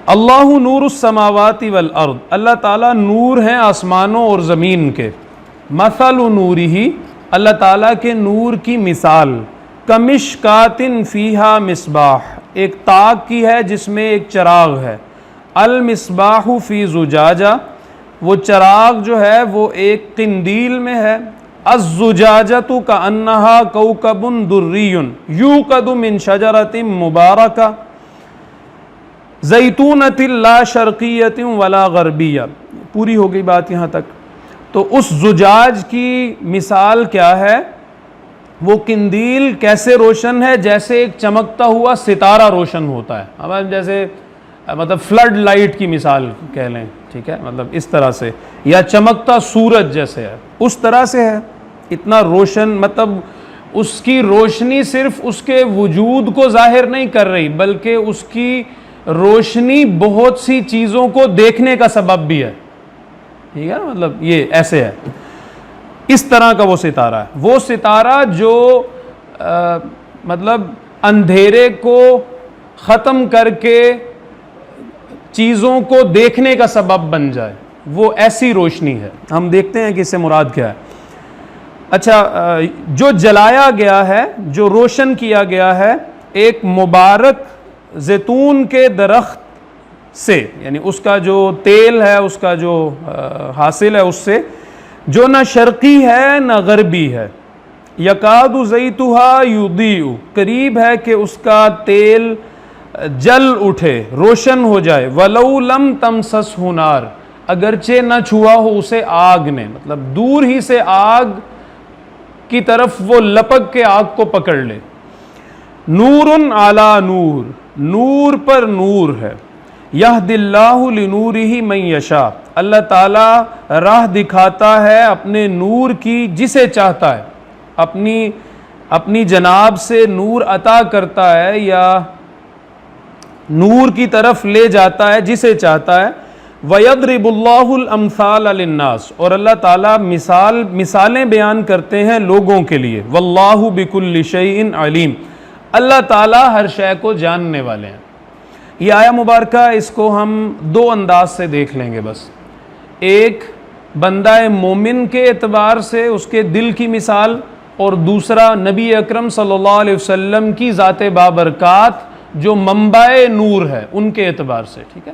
اللہ نور السماوات والارض، اللہ تعالیٰ نور ہیں آسمانوں اور زمین کے. مثل نورہ، اللہ تعالیٰ کے نور کی مثال، کمشکات فیہا مصباح، ایک تاک کی ہے جس میں ایک چراغ ہے. المصباح فی زجاجہ، وہ چراغ جو ہے وہ ایک قندیل میں ہے. الزجاجۃ کأنہا کوکب دری یوقد من شجرۃ مبارکہ زیتونۃ لا شرقیۃ ولا غربیہ. پوری ہو گئی بات یہاں تک. تو اس زجاج کی مثال کیا ہے؟ وہ قندیل کیسے روشن ہے؟ جیسے ایک چمکتا ہوا ستارہ روشن ہوتا ہے. ہمارے جیسے مطلب فلڈ لائٹ کی مثال کہہ لیں، ٹھیک ہے، مطلب اس طرح سے، یا چمکتا سورج جیسے ہے اس طرح سے ہے. اتنا روشن، مطلب اس کی روشنی صرف اس کے وجود کو ظاہر نہیں کر رہی، بلکہ اس کی روشنی بہت سی چیزوں کو دیکھنے کا سبب بھی ہے. ٹھیک ہے، مطلب یہ ایسے ہے. اس طرح کا وہ ستارہ ہے، وہ ستارہ جو مطلب اندھیرے کو ختم کر کے چیزوں کو دیکھنے کا سبب بن جائے، وہ ایسی روشنی ہے. ہم دیکھتے ہیں کہ اس سے مراد کیا ہے. اچھا، جو جلایا گیا ہے، جو روشن کیا گیا ہے، ایک مبارک زیتون کے درخت سے، یعنی اس کا جو تیل ہے، اس کا جو حاصل ہے، اس سے، جو نہ شرقی ہے نہ غربی ہے. یکاد زیتھا یضیء، قریب ہے کہ اس کا تیل جل اٹھے، روشن ہو جائے. ولو لم تمسسہ نار، اگرچہ نہ چھوا ہو اسے آگ نے، مطلب دور ہی سے آگ کی طرف وہ لپک کے آگ کو پکڑ لے. نور علی نور، نور پر نور ہے. یہدی اللہ لنورہ من یشاء، اللہ تعالیٰ راہ دکھاتا ہے اپنے نور کی جسے چاہتا ہے، اپنی جناب سے نور عطا کرتا ہے یا نور کی طرف لے جاتا ہے جسے چاہتا ہے. وَيَضْرِبُ اللَّهُ الْأَمْثَالَ لِلنَّاسِ، اور اللہ تعالیٰ مثالیں بیان کرتے ہیں لوگوں کے لیے. وَاللَّهُ بِكُلِّ شَيْءٍ عَلِيمٌ، اللہ تعالیٰ ہر شے کو جاننے والے ہیں. یہ آیہ مبارکہ اس کو ہم دو انداز سے دیکھ لیں گے بس. ایک بندہ مومن کے اعتبار سے اس کے دل کی مثال، اور دوسرا نبی اکرم صلی اللہ علیہ وسلم کی ذات بابرکات جو منبع نور ہے ان کے اعتبار سے. ٹھیک ہے،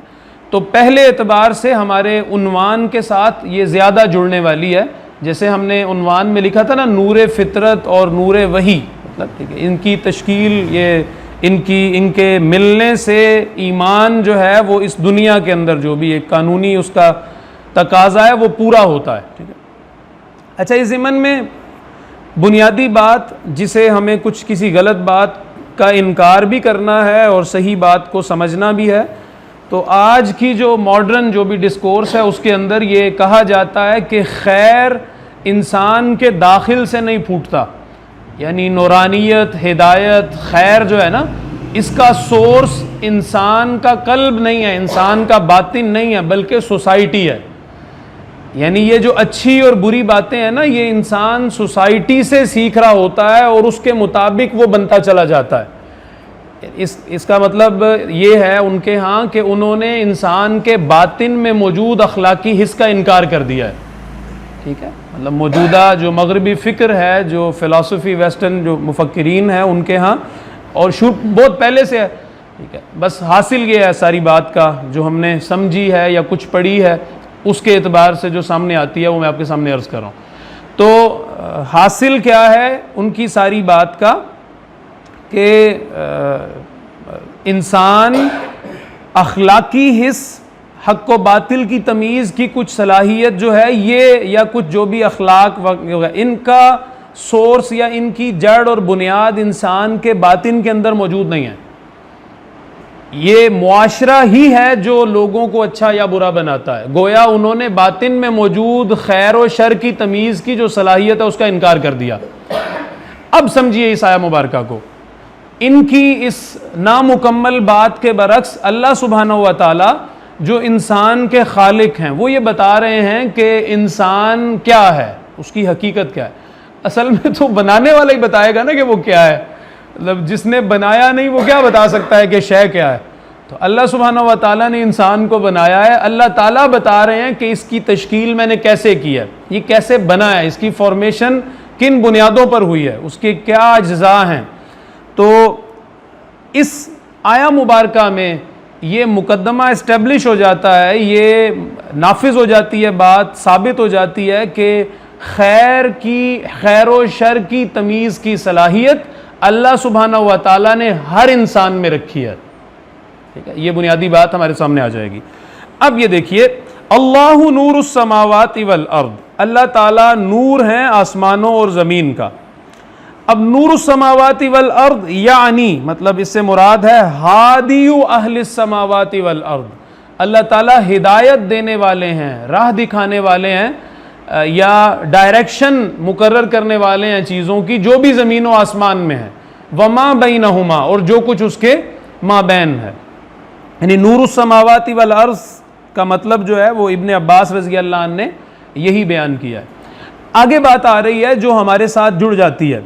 تو پہلے اعتبار سے ہمارے عنوان کے ساتھ یہ زیادہ جڑنے والی ہے. جیسے ہم نے عنوان میں لکھا تھا نا، نور فطرت اور نور وحی، مطلب ٹھیک ہے، ان کی تشکیل، یہ ان کے ملنے سے ایمان جو ہے وہ اس دنیا کے اندر جو بھی ایک قانونی اس کا تقاضا ہے وہ پورا ہوتا ہے. ٹھیک ہے. اچھا، اس ضمن میں بنیادی بات جسے ہمیں کسی غلط بات کا انکار بھی کرنا ہے اور صحیح بات کو سمجھنا بھی ہے، تو آج کی جو ماڈرن جو بھی ڈسکورس ہے اس کے اندر یہ کہا جاتا ہے کہ خیر انسان کے داخل سے نہیں پھوٹتا، یعنی نورانیت، ہدایت، خیر جو ہے نا، اس کا سورس انسان کا قلب نہیں ہے، انسان کا باطن نہیں ہے، بلکہ سوسائٹی ہے. یعنی یہ جو اچھی اور بری باتیں ہیں نا، یہ انسان سوسائٹی سے سیکھ رہا ہوتا ہے اور اس کے مطابق وہ بنتا چلا جاتا ہے. اس کا مطلب یہ ہے ان کے ہاں کہ انہوں نے انسان کے باطن میں موجود اخلاقی حص کا انکار کر دیا ہے. ٹھیک ہے، مطلب موجودہ جو مغربی فکر ہے، جو فلسفی ویسٹرن جو مفکرین ہیں ان کے ہاں، اور بہت پہلے سے ہے. ٹھیک ہے، بس حاصل یہ ہے ساری بات کا، جو ہم نے سمجھی ہے یا کچھ پڑھی ہے اس کے اعتبار سے جو سامنے آتی ہے وہ میں آپ کے سامنے عرض کر رہا ہوں. تو حاصل کیا ہے ان کی ساری بات کا کہ انسان اخلاقی حص، حق و باطل کی تمیز کی کچھ صلاحیت جو ہے، یہ یا کچھ جو بھی اخلاق ان کا سورس یا ان کی جڑ اور بنیاد انسان کے باطن کے اندر موجود نہیں ہے. یہ معاشرہ ہی ہے جو لوگوں کو اچھا یا برا بناتا ہے. گویا انہوں نے باطن میں موجود خیر و شر کی تمیز کی جو صلاحیت ہے اس کا انکار کر دیا. اب سمجھیے اس آیہ مبارکہ کو. ان کی اس نامکمل بات کے برعکس اللہ سبحانہ و تعالی جو انسان کے خالق ہیں وہ یہ بتا رہے ہیں کہ انسان کیا ہے، اس کی حقیقت کیا ہے. اصل میں تو بنانے والا ہی بتائے گا نا کہ وہ کیا ہے. مطلب جس نے بنایا نہیں وہ کیا بتا سکتا ہے کہ شے کیا ہے. تو اللہ سبحانہ و تعالیٰ نے انسان کو بنایا ہے، اللہ تعالیٰ بتا رہے ہیں کہ اس کی تشکیل میں نے کیسے کی ہے، یہ کیسے بنا ہے، اس کی فارمیشن کن بنیادوں پر ہوئی ہے، اس کے کیا اجزاء ہیں۔ تو اس آیا مبارکہ میں یہ مقدمہ اسٹیبلش ہو جاتا ہے، یہ نافذ ہو جاتی ہے، بات ثابت ہو جاتی ہے کہ خیر و شر کی تمیز کی صلاحیت اللہ سبحانہ و تعالیٰ نے ہر انسان میں رکھی ہے۔ ٹھیک ہے، یہ بنیادی بات ہمارے سامنے آ جائے گی۔ اب یہ دیکھیے، اللہ نور السماوات والارض، اللہ تعالیٰ نور ہیں آسمانوں اور زمین کا۔ اب نور السماوات والارض یعنی مطلب اس سے مراد ہے ہادی اہل السماوات والارض، اللہ تعالیٰ ہدایت دینے والے ہیں، راہ دکھانے والے ہیں، یا ڈائریکشن مقرر کرنے والے ہیں چیزوں کی جو بھی زمین و آسمان میں ہے، وما بینہما، اور جو کچھ اس کے مابین ہے۔ یعنی نور السماوات والارض کا مطلب جو ہے وہ ابن عباس رضی اللہ عنہ نے یہی بیان کیا ہے۔ آگے بات آ رہی ہے جو ہمارے ساتھ جڑ جاتی ہے،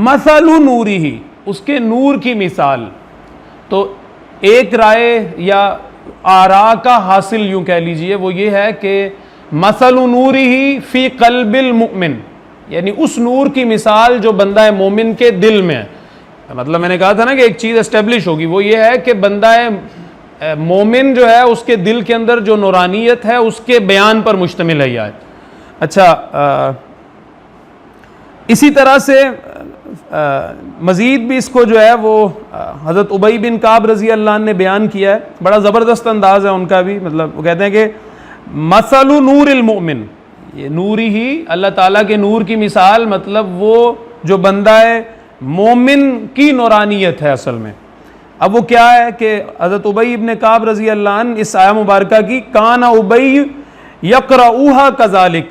مثل نورہ، اس کے نور کی مثال۔ تو ایک رائے یا آراء کا حاصل یوں کہہ لیجئے وہ یہ ہے کہ مثل نورہ فی قلب المؤمن، یعنی اس نور کی مثال جو بندہ مومن کے دل میں ہے۔ مطلب میں نے کہا تھا نا کہ ایک چیز اسٹیبلش ہوگی، وہ یہ ہے کہ بندہ مومن جو ہے اس کے دل کے اندر جو نورانیت ہے اس کے بیان پر مشتمل ہے یہ آیت۔ اچھا، اسی طرح سے مزید بھی اس کو جو ہے وہ حضرت ابی بن کعب رضی اللہ عنہ نے بیان کیا ہے، بڑا زبردست انداز ہے ان کا بھی۔ مطلب وہ کہتے ہیں کہ مثل نور المؤمن، یہ نوری ہی اللہ تعالیٰ کے نور کی مثال، مطلب وہ جو بندہ مومن کی نورانیت ہے اصل میں۔ اب وہ کیا ہے کہ حضرت ابی بن کعب رضی اللہ عنہ اس آیہ مبارکہ کی کان ابی یقرؤھا کذالک،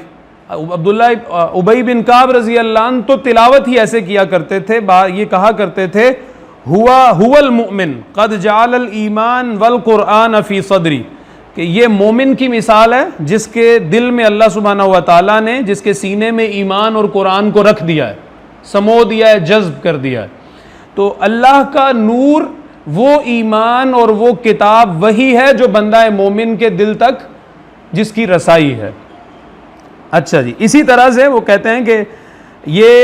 عبداللہ ابی بن کعب رضی اللہ عنہ تو تلاوت ہی ایسے کیا کرتے تھے، یہ کہا کرتے تھے هو المؤمن قد جعل الایمان والقرآن فی صدری، کہ یہ مومن کی مثال ہے جس کے دل میں اللہ سبحانہ و تعالیٰ نے، جس کے سینے میں ایمان اور قرآن کو رکھ دیا ہے، سمو دیا ہے، جذب کر دیا ہے۔ تو اللہ کا نور وہ ایمان اور وہ کتاب وہی ہے جو بندہ مومن کے دل تک جس کی رسائی ہے۔ اچھا جی، اسی طرح سے وہ کہتے ہیں کہ یہ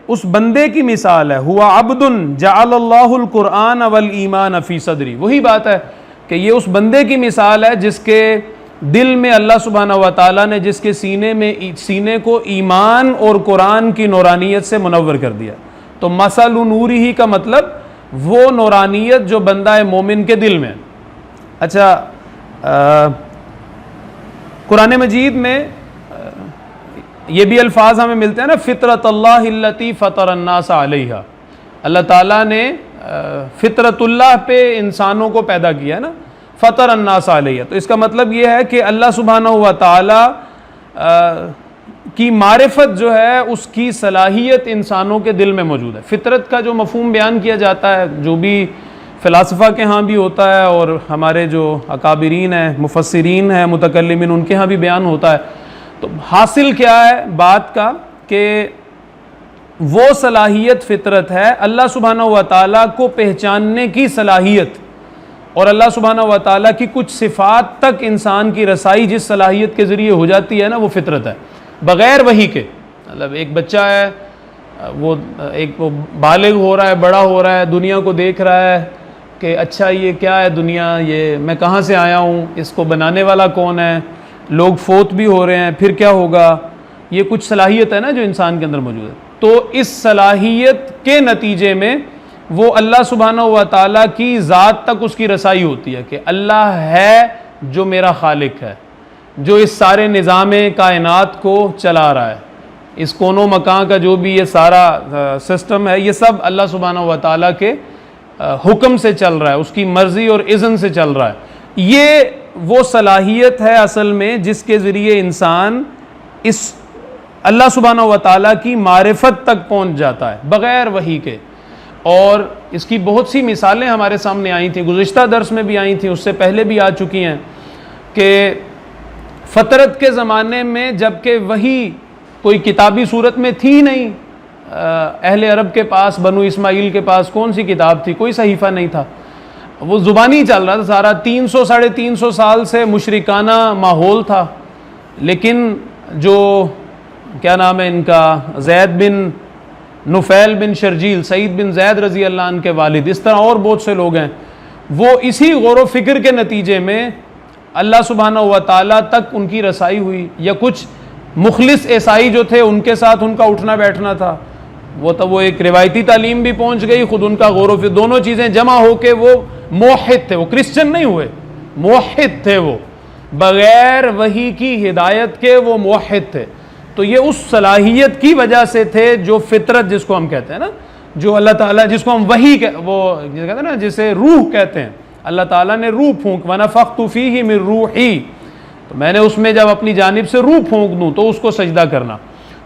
اس بندے کی مثال ہے، ہوا عبد جعل اللہ القرآن والایمان فی صدری، وہی بات ہے کہ یہ اس بندے کی مثال ہے جس کے دل میں اللہ سبحانہ و تعالیٰ نے، جس کے سینے کو ایمان اور قرآن کی نورانیت سے منور کر دیا۔ تو مثل نورہ کا مطلب وہ نورانیت جو بندہ مومن کے دل میں۔ اچھا، قرآن مجید میں یہ بھی الفاظ ہمیں ملتے ہیں نا، فطرت اللہ التی فطر الناس علیہا، اللہ تعالیٰ نے فطرت اللہ پہ انسانوں کو پیدا کیا ہے نا، فطر الناس علیہ۔ تو اس کا مطلب یہ ہے کہ اللہ سبحانہ و تعالیٰ کی معرفت جو ہے اس کی صلاحیت انسانوں کے دل میں موجود ہے۔ فطرت کا جو مفہوم بیان کیا جاتا ہے، جو بھی فلاسفہ کے ہاں بھی ہوتا ہے اور ہمارے جو اکابرین ہیں، مفسرین ہیں، متکلمین، ان کے ہاں بھی بیان ہوتا ہے۔ تو حاصل کیا ہے بات کا کہ وہ صلاحیت فطرت ہے، اللہ سبحانہ و تعالیٰ کو پہچاننے کی صلاحیت، اور اللہ سبحانہ و تعالیٰ کی کچھ صفات تک انسان کی رسائی جس صلاحیت کے ذریعے ہو جاتی ہے نا، وہ فطرت ہے، بغیر وحی کے۔ مطلب ایک بچہ ہے، وہ بالغ ہو رہا ہے، بڑا ہو رہا ہے، دنیا کو دیکھ رہا ہے کہ اچھا یہ کیا ہے دنیا، یہ میں کہاں سے آیا ہوں، اس کو بنانے والا کون ہے، لوگ فوت بھی ہو رہے ہیں، پھر کیا ہوگا، یہ کچھ صلاحیت ہے نا جو انسان کے اندر موجود ہے۔ تو اس صلاحیت کے نتیجے میں وہ اللہ سبحانہ و تعالیٰ کی ذات تک اس کی رسائی ہوتی ہے کہ اللہ ہے جو میرا خالق ہے، جو اس سارے نظام کائنات کو چلا رہا ہے، اس کون و مکان کا جو بھی یہ سارا سسٹم ہے، یہ سب اللہ سبحانہ و تعالیٰ کے حکم سے چل رہا ہے، اس کی مرضی اور اذن سے چل رہا ہے۔ یہ وہ صلاحیت ہے اصل میں جس کے ذریعے انسان اس اللہ سبحانہ و تعالیٰ کی معرفت تک پہنچ جاتا ہے بغیر وحی کے۔ اور اس کی بہت سی مثالیں ہمارے سامنے آئی تھیں، گزشتہ درس میں بھی آئی تھیں، اس سے پہلے بھی آ چکی ہیں، کہ فطرت کے زمانے میں جب کہ وحی کوئی کتابی صورت میں تھی نہیں، اہل عرب کے پاس، بنو اسماعیل کے پاس کون سی کتاب تھی، کوئی صحیفہ نہیں تھا۔ وہ زبانی چل رہا تھا سارا، 300 ساڑھے 300 سال سے مشرکانہ ماحول تھا، لیکن جو کیا نام ہے ان کا، زید بن نفیل بن شرجیل، سعید بن زید رضی اللہ عنہ کے والد، اس طرح اور بہت سے لوگ ہیں، وہ اسی غور و فکر کے نتیجے میں اللہ سبحانہ و تعالیٰ تک ان کی رسائی ہوئی، یا کچھ مخلص عیسائی جو تھے ان کے ساتھ ان کا اٹھنا بیٹھنا تھا، وہ ایک روایتی تعلیم بھی پہنچ گئی، خود ان کا غور و فکر، دونوں چیزیں جمع ہو کے وہ موحد تھے، وہ کرسچن نہیں ہوئے، موحد تھے، وہ بغیر وحی کی ہدایت کے وہ موحد تھے۔ تو یہ اس صلاحیت کی وجہ سے تھے جو فطرت جس کو ہم کہتے ہیں نا، جو اللہ تعالیٰ جس کو ہم وحی وہ کہتے ہیں نا، جسے روح کہتے ہیں، اللہ تعالیٰ نے روح پھونک، وَنَفَخْتُ فِيهِ مِن رُوحِي، تو میں نے اس میں جب اپنی جانب سے روح پھونک دوں تو اس کو سجدہ کرنا۔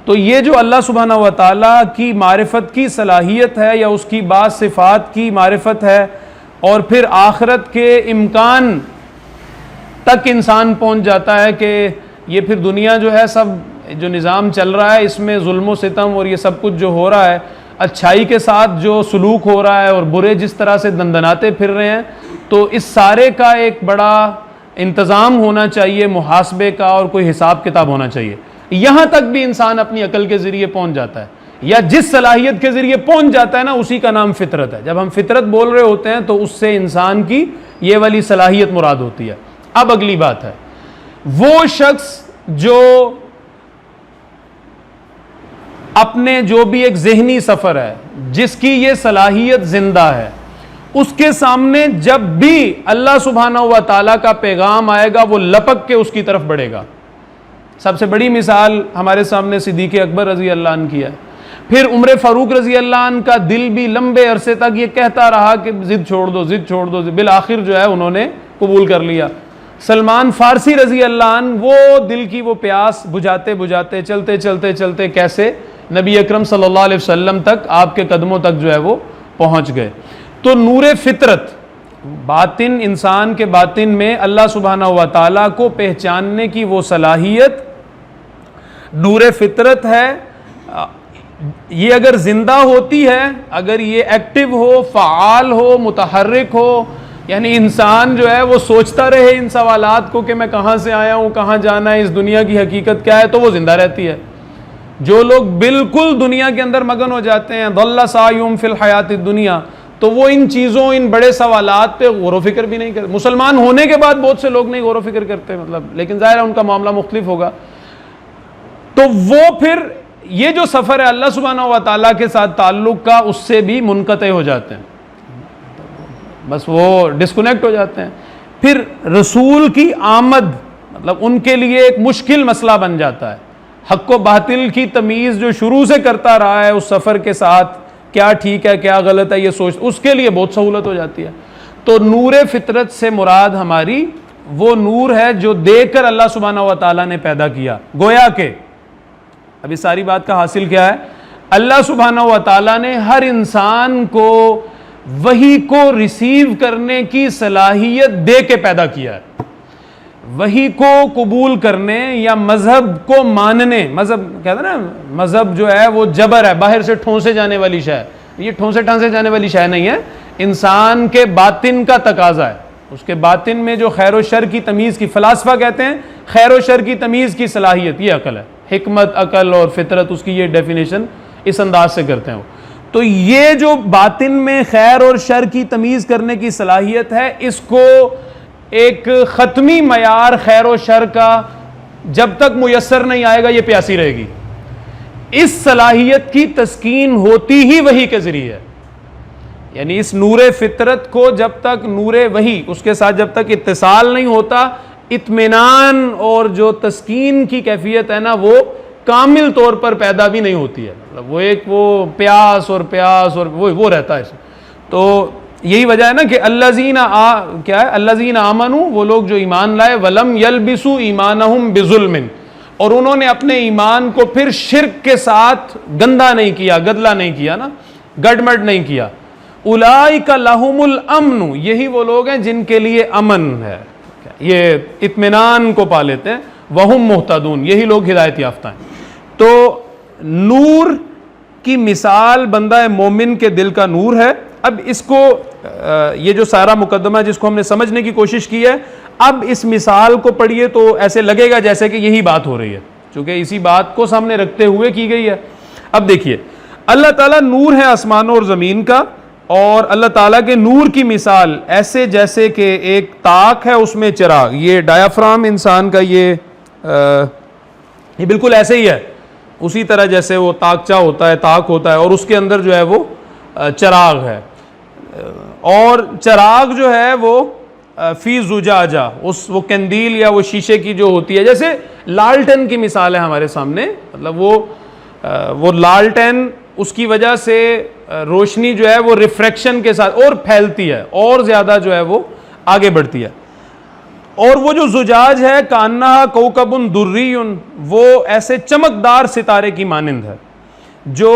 تو یہ جو اللہ سبحانہ و تعالیٰ کی معرفت کی صلاحیت ہے، یا اس کی بعض صفات کی معرفت ہے، اور پھر آخرت کے امکان تک انسان پہنچ جاتا ہے کہ یہ پھر دنیا جو ہے، سب جو نظام چل رہا ہے اس میں ظلم و ستم اور یہ سب کچھ جو ہو رہا ہے، اچھائی کے ساتھ جو سلوک ہو رہا ہے اور برے جس طرح سے دندناتے پھر رہے ہیں، تو اس سارے کا ایک بڑا انتظام ہونا چاہیے، محاسبے کا، اور کوئی حساب کتاب ہونا چاہیے۔ یہاں تک بھی انسان اپنی عقل کے ذریعے پہنچ جاتا ہے، یا جس صلاحیت کے ذریعے پہنچ جاتا ہے نا، اسی کا نام فطرت ہے۔ جب ہم فطرت بول رہے ہوتے ہیں تو اس سے انسان کی یہ والی صلاحیت مراد ہوتی ہے۔ اب اگلی بات ہے، وہ شخص جو اپنے جو بھی ایک ذہنی سفر ہے، جس کی یہ صلاحیت زندہ ہے، اس کے سامنے جب بھی اللہ سبحانہ و تعالیٰ کا پیغام آئے گا وہ لپک کے اس کی طرف بڑھے گا۔ سب سے بڑی مثال ہمارے سامنے صدیق اکبر رضی اللہ عنہ کی ہے۔ پھر عمر فاروق رضی اللہ عنہ کا دل بھی لمبے عرصے تک یہ کہتا رہا کہ ضد چھوڑ دو، ضد چھوڑ دو، بالآخر جو ہے انہوں نے قبول کر لیا۔ سلمان فارسی رضی اللہ عنہ، وہ دل کی وہ پیاس بجھاتے بجھاتے چلتے چلتے چلتے کیسے نبی اکرم صلی اللہ علیہ وسلم تک، آپ کے قدموں تک جو ہے وہ پہنچ گئے۔ تو نور فطرت، باطن، انسان کے باطن میں اللہ سبحانہ و تعالیٰ کو پہچاننے کی وہ صلاحیت نور فطرت ہے۔ یہ اگر زندہ ہوتی ہے، اگر یہ ایکٹیو ہو، فعال ہو، متحرک ہو، یعنی انسان جو ہے وہ سوچتا رہے ان سوالات کو کہ میں کہاں سے آیا ہوں، کہاں جانا ہے، اس دنیا کی حقیقت کیا ہے، تو وہ زندہ رہتی ہے۔ جو لوگ بالکل دنیا کے اندر مگن ہو جاتے ہیں، ضل سعیہم فی الحیات الدنیا، تو وہ ان چیزوں، ان بڑے سوالات پہ غور و فکر بھی نہیں کرتے۔ مسلمان ہونے کے بعد بہت سے لوگ نہیں غور و فکر کرتے، لیکن ظاہر ہے ان کا معاملہ مختلف ہوگا۔ تو وہ پھر یہ جو سفر ہے اللہ سبحانہ و تعالیٰ کے ساتھ تعلق کا، اس سے بھی منقطع ہو جاتے ہیں، بس وہ ڈسکنیکٹ ہو جاتے ہیں۔ پھر رسول کی آمد ان کے لیے ایک مشکل مسئلہ بن جاتا ہے۔ حق و باطل کی تمیز جو شروع سے کرتا رہا ہے اس سفر کے ساتھ، کیا ٹھیک ہے کیا غلط ہے یہ سوچ، اس کے لیے بہت سہولت ہو جاتی ہے۔ تو نور فطرت سے مراد ہماری وہ نور ہے جو دیکھ کر اللہ سبحانہ و تعالیٰ نے پیدا کیا۔ گویا کہ اب اس ساری بات کا حاصل کیا ہے، اللہ سبحانہ و تعالیٰ نے ہر انسان کو وحی کو ریسیو کرنے کی صلاحیت دے کے پیدا کیا ہے۔ وحی کو قبول کرنے یا مذہب کو ماننے، مذہب کہتے ہیں نا، مذہب جو ہے وہ جبر ہے، باہر سے ٹھونسے جانے والی شے ہے، یہ ٹھونسے ٹھانسے جانے والی شے نہیں ہے، انسان کے باطن کا تقاضا ہے۔ اس کے باطن میں جو خیر و شر کی تمیز کی، فلاسفہ کہتے ہیں خیر و شر کی تمیز کی صلاحیت یہ عقل ہے۔ حکمت، عقل اور فطرت، اس کی یہ ڈیفینیشن اس انداز سے کرتے ہیں وہ۔ تو یہ جو باطن میں خیر اور شر کی تمیز کرنے کی صلاحیت ہے، اس کو ایک ختمی معیار خیر و شر کا جب تک میسر نہیں آئے گا یہ پیاسی رہے گی۔ اس صلاحیت کی تسکین ہوتی ہی وحی کے ذریعے ہے، یعنی اس نور فطرت کو جب تک نور وحی اس کے ساتھ جب تک اتصال نہیں ہوتا، اطمینان اور جو تسکین کی کیفیت ہے نا وہ کامل طور پر پیدا بھی نہیں ہوتی ہے۔ وہ ایک وہ پیاس اور وہ رہتا ہے۔ تو یہی وجہ ہے نا کہ کیا ہے، الذین آمنوا، وہ لوگ جو ایمان لائے، ولم یلبسوا ایمانہم بظلم، اور انہوں نے اپنے ایمان کو پھر شرک کے ساتھ گندا نہیں کیا، گدلا نہیں کیا نا، گڈمڈ نہیں کیا۔ اولئک لہم الامن، یہی وہ لوگ ہیں جن کے لیے امن ہے، یہ اطمینان کو پا لیتے ہیں۔ وہم مہتدون، یہی لوگ ہدایت یافتہ ہیں۔ تو نور کی مثال بندہ مومن کے دل کا نور ہے۔ اب اس کو یہ جو سارا مقدمہ جس کو ہم نے سمجھنے کی کوشش کی ہے، اب اس مثال کو پڑھیے تو ایسے لگے گا جیسے کہ یہی بات ہو رہی ہے، چونکہ اسی بات کو سامنے رکھتے ہوئے کی گئی ہے۔ اب دیکھیے، اللہ تعالیٰ نور ہے آسمانوں اور زمین کا، اور اللہ تعالیٰ کے نور کی مثال ایسے جیسے کہ ایک تاک ہے اس میں چراغ۔ یہ ڈایافرام انسان کا یہ بالکل ایسے ہی ہے، اسی طرح جیسے وہ تاکچہ ہوتا ہے، تاک ہوتا ہے، اور اس کے اندر جو ہے وہ چراغ ہے، اور چراغ جو ہے وہ فی زجاجہ، وہ کندیل یا وہ شیشے کی جو ہوتی ہے، جیسے لالٹن کی مثال ہے ہمارے سامنے، مطلب وہ لالٹن، اس کی وجہ سے روشنی جو ہے وہ ریفریکشن کے ساتھ اور پھیلتی ہے، اور زیادہ جو ہے وہ آگے بڑھتی ہے۔ اور وہ جو زجاج ہے کانہا کوکب دری، وہ ایسے چمکدار ستارے کی مانند ہے جو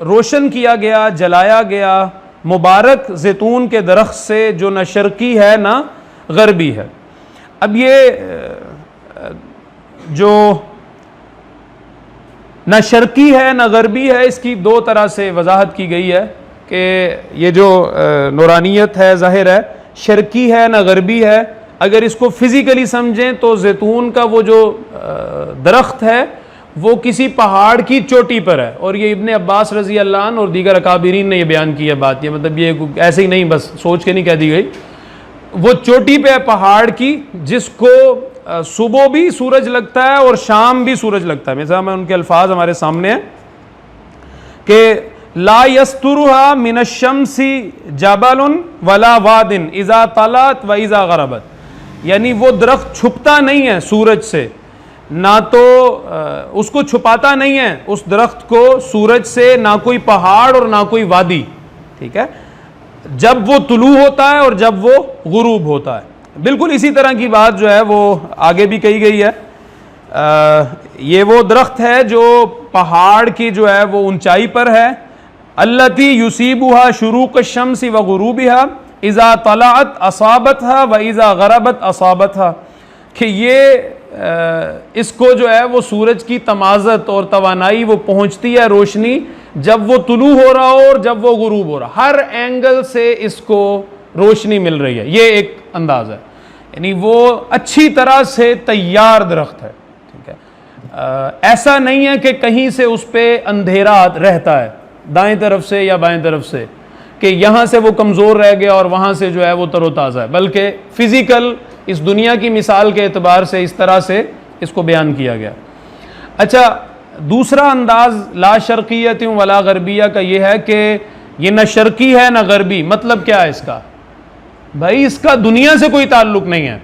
روشن کیا گیا، جلایا گیا مبارک زیتون کے درخت سے، جو نہ شرقی ہے نہ غربی ہے۔ اب یہ جو نہ شرقی ہے نہ غربی ہے، اس کی دو طرح سے وضاحت کی گئی ہے کہ یہ جو نورانیت ہے ظاہر ہے شرقی ہے نہ غربی ہے۔ اگر اس کو فزیکلی سمجھیں تو زیتون کا وہ جو درخت ہے وہ کسی پہاڑ کی چوٹی پر ہے، اور یہ ابن عباس رضی اللہ عنہ اور دیگر اکابرین نے یہ بیان کی ہے بات، یہ مطلب یہ ایسے ہی نہیں بس سوچ کے نہیں کہہ دی گئی، وہ چوٹی پہ ہے پہاڑ کی، جس کو صبح بھی سورج لگتا ہے اور شام بھی سورج لگتا ہے۔ مثلا میں ان کے الفاظ ہمارے سامنے ہیں کہ لا یسترها من الشمس جبل ولا واد اذا طلعت واذا غربت، یعنی وہ درخت چھپتا نہیں ہے سورج سے، نہ تو اس کو چھپاتا نہیں ہے اس درخت کو سورج سے، نہ کوئی پہاڑ اور نہ کوئی وادی، ٹھیک ہے، جب وہ طلوع ہوتا ہے اور جب وہ غروب ہوتا ہے۔ بالکل اسی طرح کی بات جو ہے وہ آگے بھی کہی گئی ہے۔ یہ وہ درخت ہے جو پہاڑ کی جو ہے وہ اونچائی پر ہے، التی یصیبها شروق الشمس وغروبها اذا طلعت اصابتها واذا غربت اصابتها، کہ یہ اس کو جو ہے وہ سورج کی تمازت اور توانائی وہ پہنچتی ہے روشنی جب وہ طلوع ہو رہا ہو اور جب وہ غروب ہو رہا، ہر اینگل سے اس کو روشنی مل رہی ہے۔ یہ ایک انداز ہے، یعنی وہ اچھی طرح سے تیار درخت ہے، ٹھیک ہے، ایسا نہیں ہے کہ کہیں سے اس پہ اندھیرا رہتا ہے دائیں طرف سے یا بائیں طرف سے، کہ یہاں سے وہ کمزور رہ گیا اور وہاں سے جو ہے وہ تر و تازہ ہے، بلکہ فزیکل اس دنیا کی مثال کے اعتبار سے اس طرح سے اس کو بیان کیا گیا۔ اچھا، دوسرا انداز لا شرقیت ولا غربیہ کا یہ ہے کہ یہ نہ شرقی ہے نہ غربی۔ مطلب کیا ہے اس کا؟ بھائی اس کا دنیا سے کوئی تعلق نہیں ہے،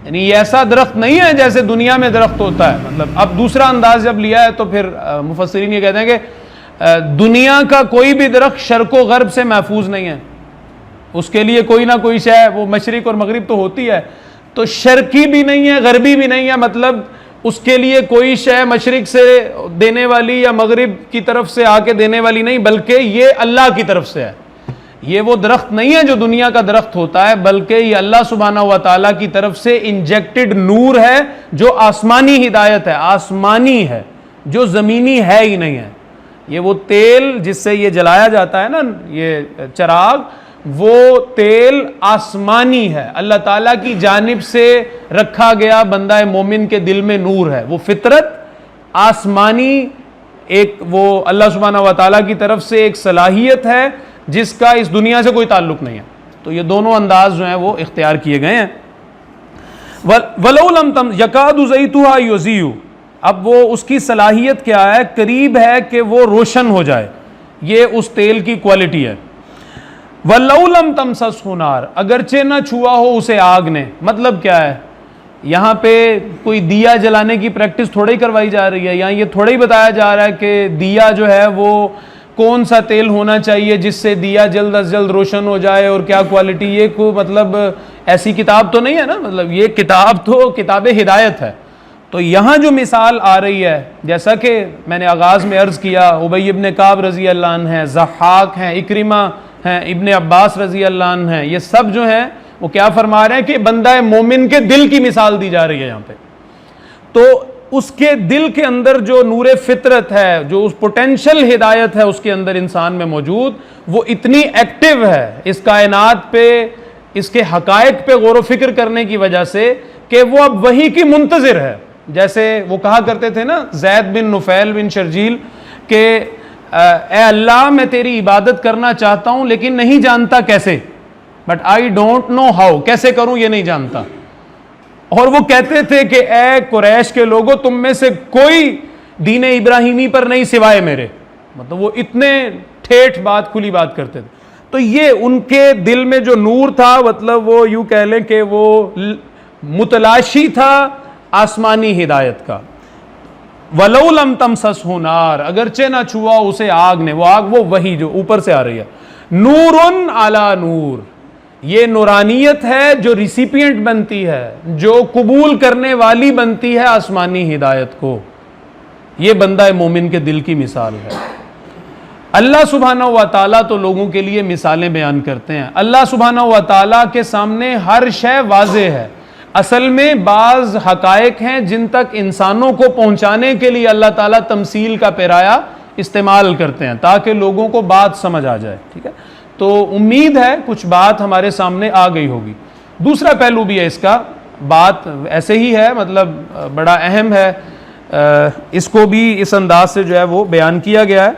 یعنی یہ ایسا درخت نہیں ہے جیسے دنیا میں درخت ہوتا ہے۔ مطلب اب دوسرا انداز جب لیا ہے تو پھر مفسرین یہ کہتے ہیں کہ دنیا کا کوئی بھی درخت شرق و غرب سے محفوظ نہیں ہے، اس کے لیے کوئی نہ کوئی شے، وہ مشرق اور مغرب تو ہوتی ہے، تو شرقی بھی نہیں ہے غربی بھی نہیں ہے، مطلب اس کے لیے کوئی شے مشرق سے دینے والی یا مغرب کی طرف سے آ کے دینے والی نہیں، بلکہ یہ اللہ کی طرف سے ہے۔ یہ وہ درخت نہیں ہے جو دنیا کا درخت ہوتا ہے، بلکہ یہ اللہ سبحانہ و تعالیٰ کی طرف سے انجیکٹڈ نور ہے، جو آسمانی ہدایت ہے، آسمانی ہے، جو زمینی ہے ہی نہیں ہے۔ یہ وہ تیل جس سے یہ جلایا جاتا ہے نا، یہ چراغ، وہ تیل آسمانی ہے، اللہ تعالیٰ کی جانب سے رکھا گیا بندہ مومن کے دل میں نور ہے، وہ فطرت آسمانی، ایک وہ اللہ سبحانہ و تعالیٰ کی طرف سے ایک صلاحیت ہے جس کا اس دنیا سے کوئی تعلق نہیں ہے۔ تو یہ دونوں انداز جو ہیں وہ اختیار کیے گئے ہیں۔ وَلَوْ لَمْ تَمْ يَكَادُ زَيْتُهَا يُضِيءُ، اب وہ اس کی صلاحیت کیا ہے؟ قریب ہے کہ وہ روشن ہو جائے، یہ اس تیل کی کوالٹی ہے۔ وَلَوْ لَمْ تَمْسَسْهُ نَارٌ، اگرچہ نہ چھوا ہو اسے آگ نے۔ مطلب کیا ہے؟ یہاں پہ کوئی دیا جلانے کی پریکٹس تھوڑی کروائی جا رہی ہے، یہاں یہ تھوڑا ہی بتایا جا رہا ہے کہ دیا جو ہے وہ کون سا تیل ہونا چاہیے جس سے دیا جلد از جلد روشن ہو جائے اور کیا کوالٹی۔ یہ کوئی مطلب ایسی کتاب تو نہیں ہے نا، مطلب یہ کتاب تو کتاب ہدایت ہے۔ تو یہاں جو مثال آ رہی ہے، جیسا کہ میں نے آغاز میں عرض کیا، ابی ابن کعب رضی اللہ عنہ ہیں، ضحاک ہیں، اکرمہ ہیں، ابن عباس رضی اللہ عنہ ہیں، یہ سب جو ہیں وہ کیا فرما رہے ہیں کہ بندہ مومن کے دل کی مثال دی جا رہی ہے یہاں پہ۔ تو اس کے دل کے اندر جو نور فطرت ہے، جو اس پوٹینشل ہدایت ہے اس کے اندر انسان میں موجود، وہ اتنی ایکٹیو ہے اس کائنات پہ، اس کے حقائق پہ غور و فکر کرنے کی وجہ سے کہ وہ اب وحی کی منتظر ہے. جیسے وہ کہا کرتے تھے نا زید بن نفیل بن شرجیل کہ اے اللہ میں تیری عبادت کرنا چاہتا ہوں لیکن نہیں جانتا کیسے، but I don't know how, کیسے کروں یہ نہیں جانتا. اور وہ کہتے تھے کہ اے قریش کے لوگوں تم میں سے کوئی دین ابراہیمی پر نہیں سوائے میرے. مطلب وہ اتنے ٹھیٹھ بات، کھلی بات کرتے تھے. تو یہ ان کے دل میں جو نور تھا، مطلب وہ یوں کہہ لیں کہ وہ متلاشی تھا آسمانی ہدایت کا. وَلَوْ لَمْ تَمْسَسْهُ نَارٌ، اگرچہ نہ چھوا اسے آگ نے، وہ آگ وہ وہی جو اوپر سے آ رہی ہے. نورٌ علی نور، یہ نورانیت ہے جو ریسیپینٹ بنتی ہے، جو قبول کرنے والی بنتی ہے آسمانی ہدایت کو. یہ بندہ مومن کے دل کی مثال ہے. اللہ سبحانہ و تعالیٰ تو لوگوں کے لیے مثالیں بیان کرتے ہیں. اللہ سبحانہ و تعالیٰ کے سامنے ہر شے واضح ہے. اصل میں بعض حقائق ہیں جن تک انسانوں کو پہنچانے کے لیے اللہ تعالیٰ تمثیل کا پیرایا استعمال کرتے ہیں تاکہ لوگوں کو بات سمجھ آ جائے. ٹھیک ہے، تو امید ہے کچھ بات ہمارے سامنے آ گئی ہوگی. دوسرا پہلو بھی ہے اس کا، بات ایسے ہی ہے، مطلب بڑا اہم ہے، اس کو بھی اس انداز سے جو ہے وہ بیان کیا گیا ہے.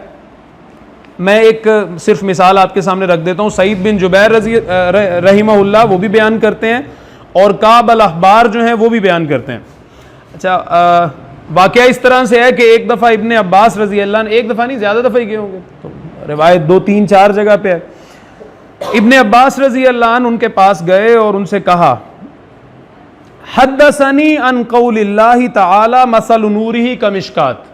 میں ایک صرف مثال آپ کے سامنے رکھ دیتا ہوں. سعید بن جبیر رحمہ اللہ وہ بھی بیان کرتے ہیں، اور کعب الاحبار جو ہیں وہ بھی بیان کرتے ہیں. اچھا، واقعہ اس طرح سے ہے کہ ایک دفعہ ابن عباس رضی اللہ عنہ، ایک دفعہ نہیں زیادہ دفعہ ہی گئے ہوں گے، تو روایت 2 3 4 جگہ پہ ہے. ابن عباس رضی اللہ عنہ ان کے پاس گئے اور ان سے کہا حدثنی عن قول اللہ تعالی مثل نورہ کمشکات.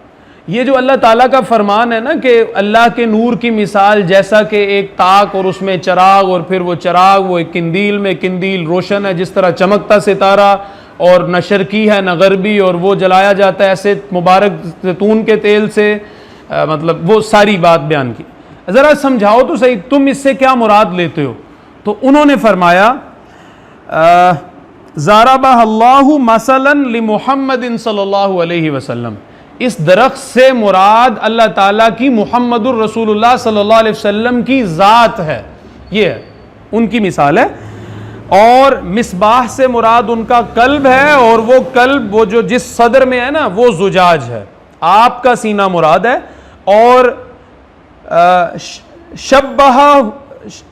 یہ جو اللہ تعالیٰ کا فرمان ہے نا کہ اللہ کے نور کی مثال جیسا کہ ایک تاک اور اس میں چراغ، اور پھر وہ چراغ وہ ایک قندیل میں قندیل روشن ہے جس طرح چمکتا ستارہ، اور نہ شرقی ہے نہ غربی، اور وہ جلایا جاتا ہے ایسے مبارک زیتون کے تیل سے. مطلب وہ ساری بات بیان کی. ذرا سمجھاؤ تو صحیح تم اس سے کیا مراد لیتے ہو. تو انہوں نے فرمایا ضربہ اللہ مثلا لمحمد صلی اللہ علیہ وسلم، اس درخت سے مراد اللہ تعالیٰ کی محمد الرسول اللہ صلی اللہ علیہ وسلم کی ذات ہے. یہ ہے ان کی مثال ہے. اور مصباح سے مراد ان کا قلب ہے، اور وہ قلب وہ جو جس صدر میں ہے نا وہ زجاج ہے، آپ کا سینہ مراد ہے. اور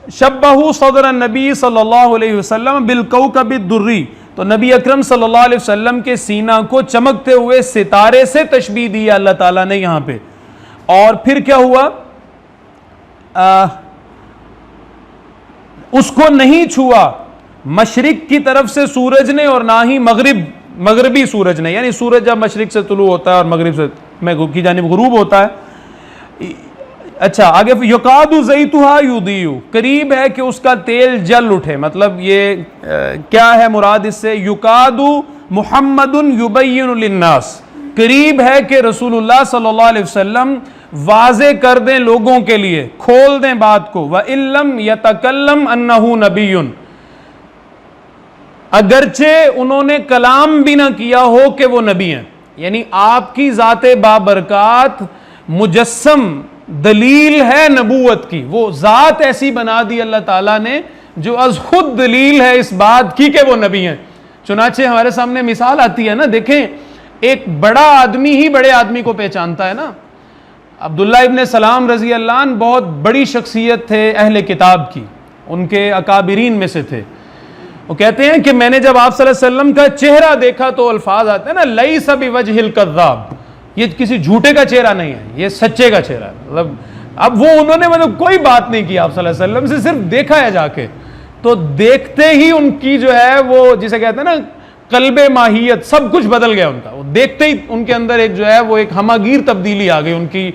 شبہ صدر النبی صلی اللہ علیہ وسلم بالکوکب الدری، تو نبی اکرم صلی اللہ علیہ وسلم کے سینہ کو چمکتے ہوئے ستارے سے تشبیہ دی اللہ تعالیٰ نے یہاں پہ. اور پھر کیا ہوا، اس کو نہیں چھوا مشرق کی طرف سے سورج نے اور نہ ہی مغربی سورج نے، یعنی سورج جب مشرق سے طلوع ہوتا ہے اور مغرب سے کی جانب غروب ہوتا ہے. اچھا آگے یقاد زیتھا یضیء، قریب ہے کہ اس کا تیل جل اٹھے. مطلب یہ کیا ہے مراد اس سے، یقاد محمد یبین للناس، قریب ہے کہ رسول اللہ صلی اللہ علیہ وسلم واضح کر دیں لوگوں کے لیے، کھول دیں بات کو. وَإِن لَّمْ يَتَكَلَّمْ أَنَّهُ نَبِيٌّ، اگرچہ انہوں نے کلام بھی نہ کیا ہو کہ وہ نبی ہیں. یعنی آپ کی ذات بابرکات مجسم دلیل ہے نبوت کی، وہ ذات ایسی بنا دی اللہ تعالیٰ نے جو از خود دلیل ہے اس بات کی کہ وہ نبی ہیں. چنانچہ ہمارے سامنے مثال آتی ہے نا، دیکھیں ایک بڑا آدمی ہی بڑے آدمی کو پہچانتا ہے نا. عبداللہ ابن سلام رضی اللہ عنہ بہت بڑی شخصیت تھے اہل کتاب کی، ان کے اکابرین میں سے تھے. وہ کہتے ہیں کہ میں نے جب آپ صلی اللہ علیہ وسلم کا چہرہ دیکھا تو الفاظ آتے ہیں نا لیس بوجہ الکذاب، یہ کسی جھوٹے کا چہرہ نہیں ہے، یہ سچے کا چہرہ ہے. مطلب اب وہ انہوں نے مطلب کوئی بات نہیں کی آپ صلی اللہ علیہ وسلم سے، صرف دیکھا ہے جا کے. تو دیکھتے ہی ان کی جو ہے وہ جسے کہتے ہیں نا قلب ماہیت، سب کچھ بدل گیا ان کا. وہ دیکھتے ہی ان کے اندر ایک جو ہے وہ ایک ہماگیر تبدیلی آ گئی ان کی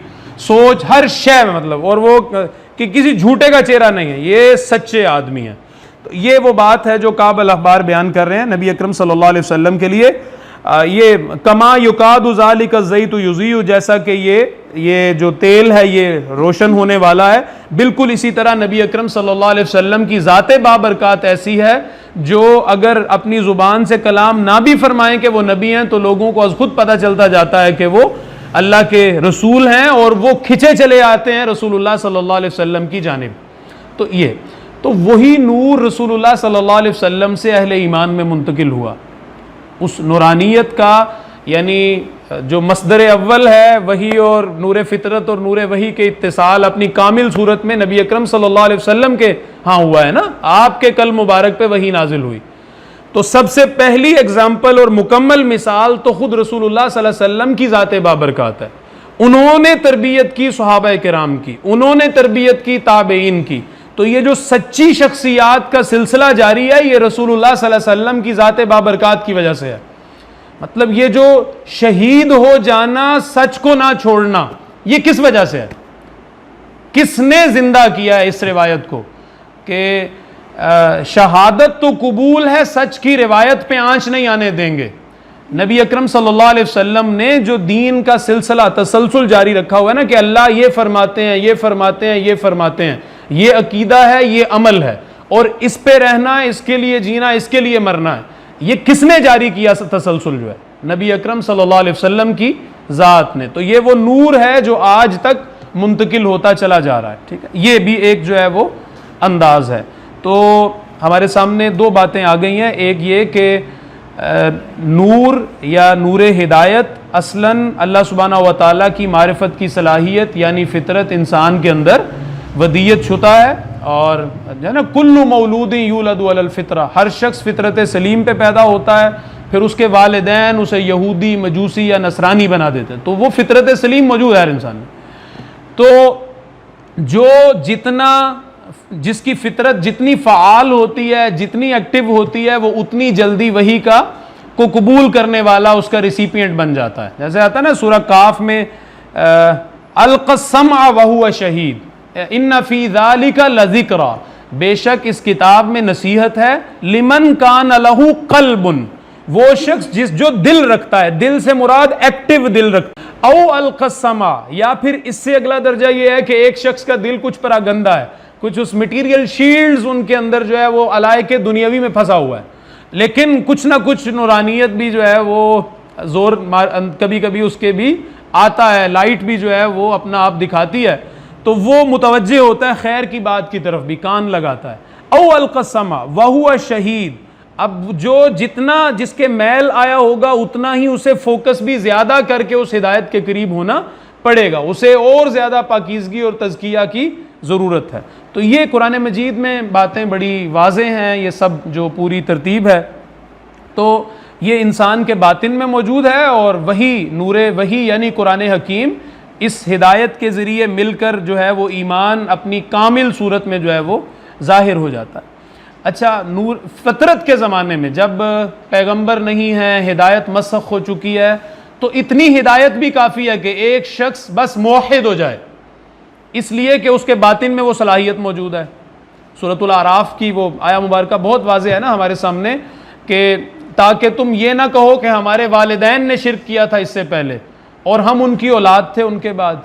سوچ ہر شے میں. مطلب اور وہ کہ کسی جھوٹے کا چہرہ نہیں ہے، یہ سچے آدمی ہیں. تو یہ وہ بات ہے جو کعب الاحبار بیان کر رہے ہیں نبی اکرم صلی اللہ علیہ وسلم کے لیے. یہ کما یقاد ذالک الزیت یضیء، جیسا کہ یہ جو تیل ہے یہ روشن ہونے والا ہے، بالکل اسی طرح نبی اکرم صلی اللہ علیہ وسلم کی ذات بابرکات ایسی ہے جو اگر اپنی زبان سے کلام نہ بھی فرمائیں کہ وہ نبی ہیں تو لوگوں کو از خود پتہ چلتا جاتا ہے کہ وہ اللہ کے رسول ہیں اور وہ کھچے چلے آتے ہیں رسول اللہ صلی اللہ علیہ وسلم کی جانب. تو وہی نور رسول اللہ صلی اللہ علیہ وسلم سے اہل ایمان میں منتقل ہوا. اس نورانیت کا یعنی جو مصدر اول ہے وحی اور نور فطرت اور نور وحی کے اتصال اپنی کامل صورت میں نبی اکرم صلی اللہ علیہ وسلم کے ہاں ہوا ہے نا. آپ کے قلب مبارک پہ وحی نازل ہوئی. تو سب سے پہلی اگزامپل اور مکمل مثال تو خود رسول اللہ صلی اللہ علیہ وسلم کی ذات بابرکات ہے. انہوں نے تربیت کی صحابہ کرام کی, انہوں نے تربیت کی تابعین کی. تو یہ جو سچی شخصیات کا سلسلہ جاری ہے یہ رسول اللہ صلی اللہ علیہ وسلم کی ذات بابرکات کی وجہ سے ہے. مطلب یہ جو شہید ہو جانا, سچ کو نہ چھوڑنا, یہ کس وجہ سے ہے؟ کس نے زندہ کیا ہے اس روایت کو کہ شہادت تو قبول ہے, سچ کی روایت پہ آنچ نہیں آنے دیں گے. نبی اکرم صلی اللہ علیہ وسلم نے جو دین کا سلسلہ تسلسل جاری رکھا ہوا ہے نا کہ اللہ یہ فرماتے ہیں, یہ فرماتے ہیں, یہ فرماتے ہیں, یہ عقیدہ ہے, یہ عمل ہے, اور اس پہ رہنا ہے, اس کے لیے جینا, اس کے لیے مرنا ہے. یہ کس نے جاری کیا تسلسل جو ہے؟ نبی اکرم صلی اللہ علیہ وسلم کی ذات نے. تو یہ وہ نور ہے جو آج تک منتقل ہوتا چلا جا رہا ہے. ٹھیک ہے, یہ بھی ایک جو ہے وہ انداز ہے. تو ہمارے سامنے دو باتیں آ گئی ہیں. ایک یہ کہ نور یا نور ہدایت اصلاً اللہ سبحانہ و تعالیٰ کی معرفت کی صلاحیت یعنی فطرت انسان کے اندر ودیت شدہ ہے. اور جو ہے نا کل مولود یولد علی الفطرہ, ہر شخص فطرت سلیم پہ پیدا ہوتا ہے, پھر اس کے والدین اسے یہودی, مجوسی یا نصرانی بنا دیتے ہیں. تو وہ فطرت سلیم موجود ہے ہر انسان میں. تو جو جس کی فطرت جتنی فعال ہوتی ہے, جتنی ایکٹیو ہوتی ہے, وہ اتنی جلدی وحی کو قبول کرنے والا اس کا ریسیپینٹ بن جاتا ہے. جیسے آتا ہے نا سورہ کاف میں القى السمع وهو شہید ان فی ذلک لذکرا, بے شک اس کتاب میں نصیحت ہے, لمن کان لہ قلب, وہ شخص جو دل رکھتا ہے, دل سے مراد ایکٹیو دل رکھتا ہے. او القى السمع, یا پھر اس سے اگلا درجہ یہ ہے کہ ایک شخص کا دل کچھ پراگندہ ہے, کچھ اس مٹیریل شیلڈز ان کے اندر جو ہے وہ علائق دنیاوی میں پھنسا ہوا ہے, لیکن کچھ نہ کچھ نورانیت بھی جو ہے وہ زور کبھی کبھی اس کے بھی آتا ہے, لائٹ بھی جو ہے وہ اپنا آپ دکھاتی ہے, تو وہ متوجہ ہوتا ہے خیر کی بات کی طرف بھی, کان لگاتا ہے. او القى السمع وهو شہید, اب جو جتنا جس کے میل آیا ہوگا اتنا ہی اسے فوکس بھی زیادہ کر کے اس ہدایت کے قریب ہونا پڑے گا, اسے اور زیادہ پاکیزگی اور تزکیہ کی ضرورت ہے. تو یہ قرآن مجید میں باتیں بڑی واضح ہیں, یہ سب جو پوری ترتیب ہے تو یہ انسان کے باطن میں موجود ہے, اور وہی نور وحی یعنی قرآن حکیم اس ہدایت کے ذریعے مل کر جو ہے وہ ایمان اپنی کامل صورت میں جو ہے وہ ظاہر ہو جاتا ہے. اچھا, نور فطرت کے زمانے میں جب پیغمبر نہیں ہے, ہدایت مسخ ہو چکی ہے, تو اتنی ہدایت بھی کافی ہے کہ ایک شخص بس موحد ہو جائے, اس لیے کہ اس کے باطن میں وہ صلاحیت موجود ہے. سورۃ الاعراف کی وہ آیا مبارکہ بہت واضح ہے نا ہمارے سامنے کہ تاکہ تم یہ نہ کہو کہ ہمارے والدین نے شرک کیا تھا اس سے پہلے اور ہم ان کی اولاد تھے ان کے بعد,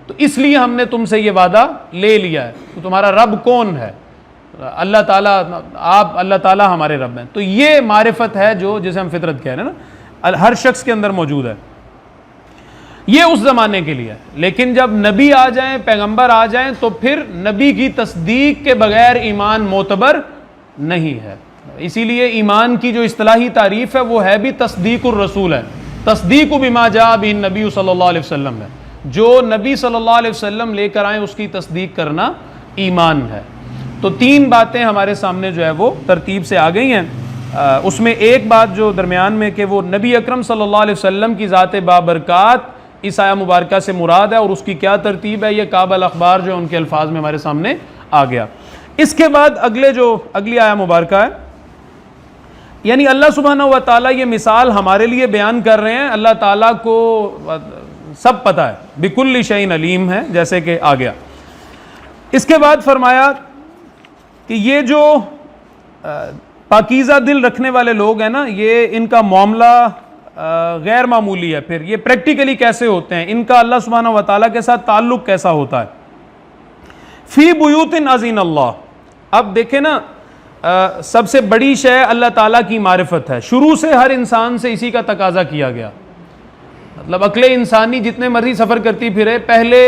تو اس لیے ہم نے تم سے یہ وعدہ لے لیا ہے. تو تمہارا رب کون ہے؟ اللہ تعالیٰ. آپ اللہ تعالیٰ ہمارے رب ہیں. تو یہ معرفت ہے جو جسے ہم فطرت کہہ رہے ہیں نا, ہر شخص کے اندر موجود ہے. یہ اس زمانے کے لیے, لیکن جب نبی آ جائیں, پیغمبر آ جائیں, تو پھر نبی کی تصدیق کے بغیر ایمان معتبر نہیں ہے. اسی لیے ایمان کی جو اصطلاحی تعریف ہے وہ ہے بھی تصدیق الرسول ہے. تصدیق بما جاء به النبی صلی اللہ علیہ وسلم ہے, جو نبی صلی اللہ علیہ وسلم لے کر آئیں اس کی تصدیق کرنا ایمان ہے. تو تین باتیں ہمارے سامنے جو ہے وہ ترتیب سے آ گئی ہیں. اس میں ایک بات جو درمیان میں کہ وہ نبی اکرم صلی اللہ علیہ وسلم کی ذات بابرکات اس آیہ مبارکہ سے مراد ہے, اور اس کی کیا ترتیب ہے یہ کعب الاخبار جو ان کے الفاظ میں ہمارے سامنے آ گیا. اس کے بعد اگلی آیہ مبارکہ ہے, یعنی اللہ سبحانہ و تعالیٰ یہ مثال ہمارے لیے بیان کر رہے ہیں. اللہ تعالیٰ کو سب پتہ ہے, بکل شیء علیم ہے, جیسے کہ آ گیا. اس کے بعد فرمایا کہ یہ جو پاکیزہ دل رکھنے والے لوگ ہیں نا, یہ ان کا معاملہ غیر معمولی ہے. پھر یہ پریکٹیکلی کیسے ہوتے ہیں, ان کا اللہ سبحانہ و تعالیٰ کے ساتھ تعلق کیسا ہوتا ہے. فی بیوت اذن اللہ. اب دیکھیں نا, سب سے بڑی شے اللہ تعالیٰ کی معرفت ہے. شروع سے ہر انسان سے اسی کا تقاضا کیا گیا. مطلب عقل انسانی جتنے مرضی سفر کرتی پھرے، پہلے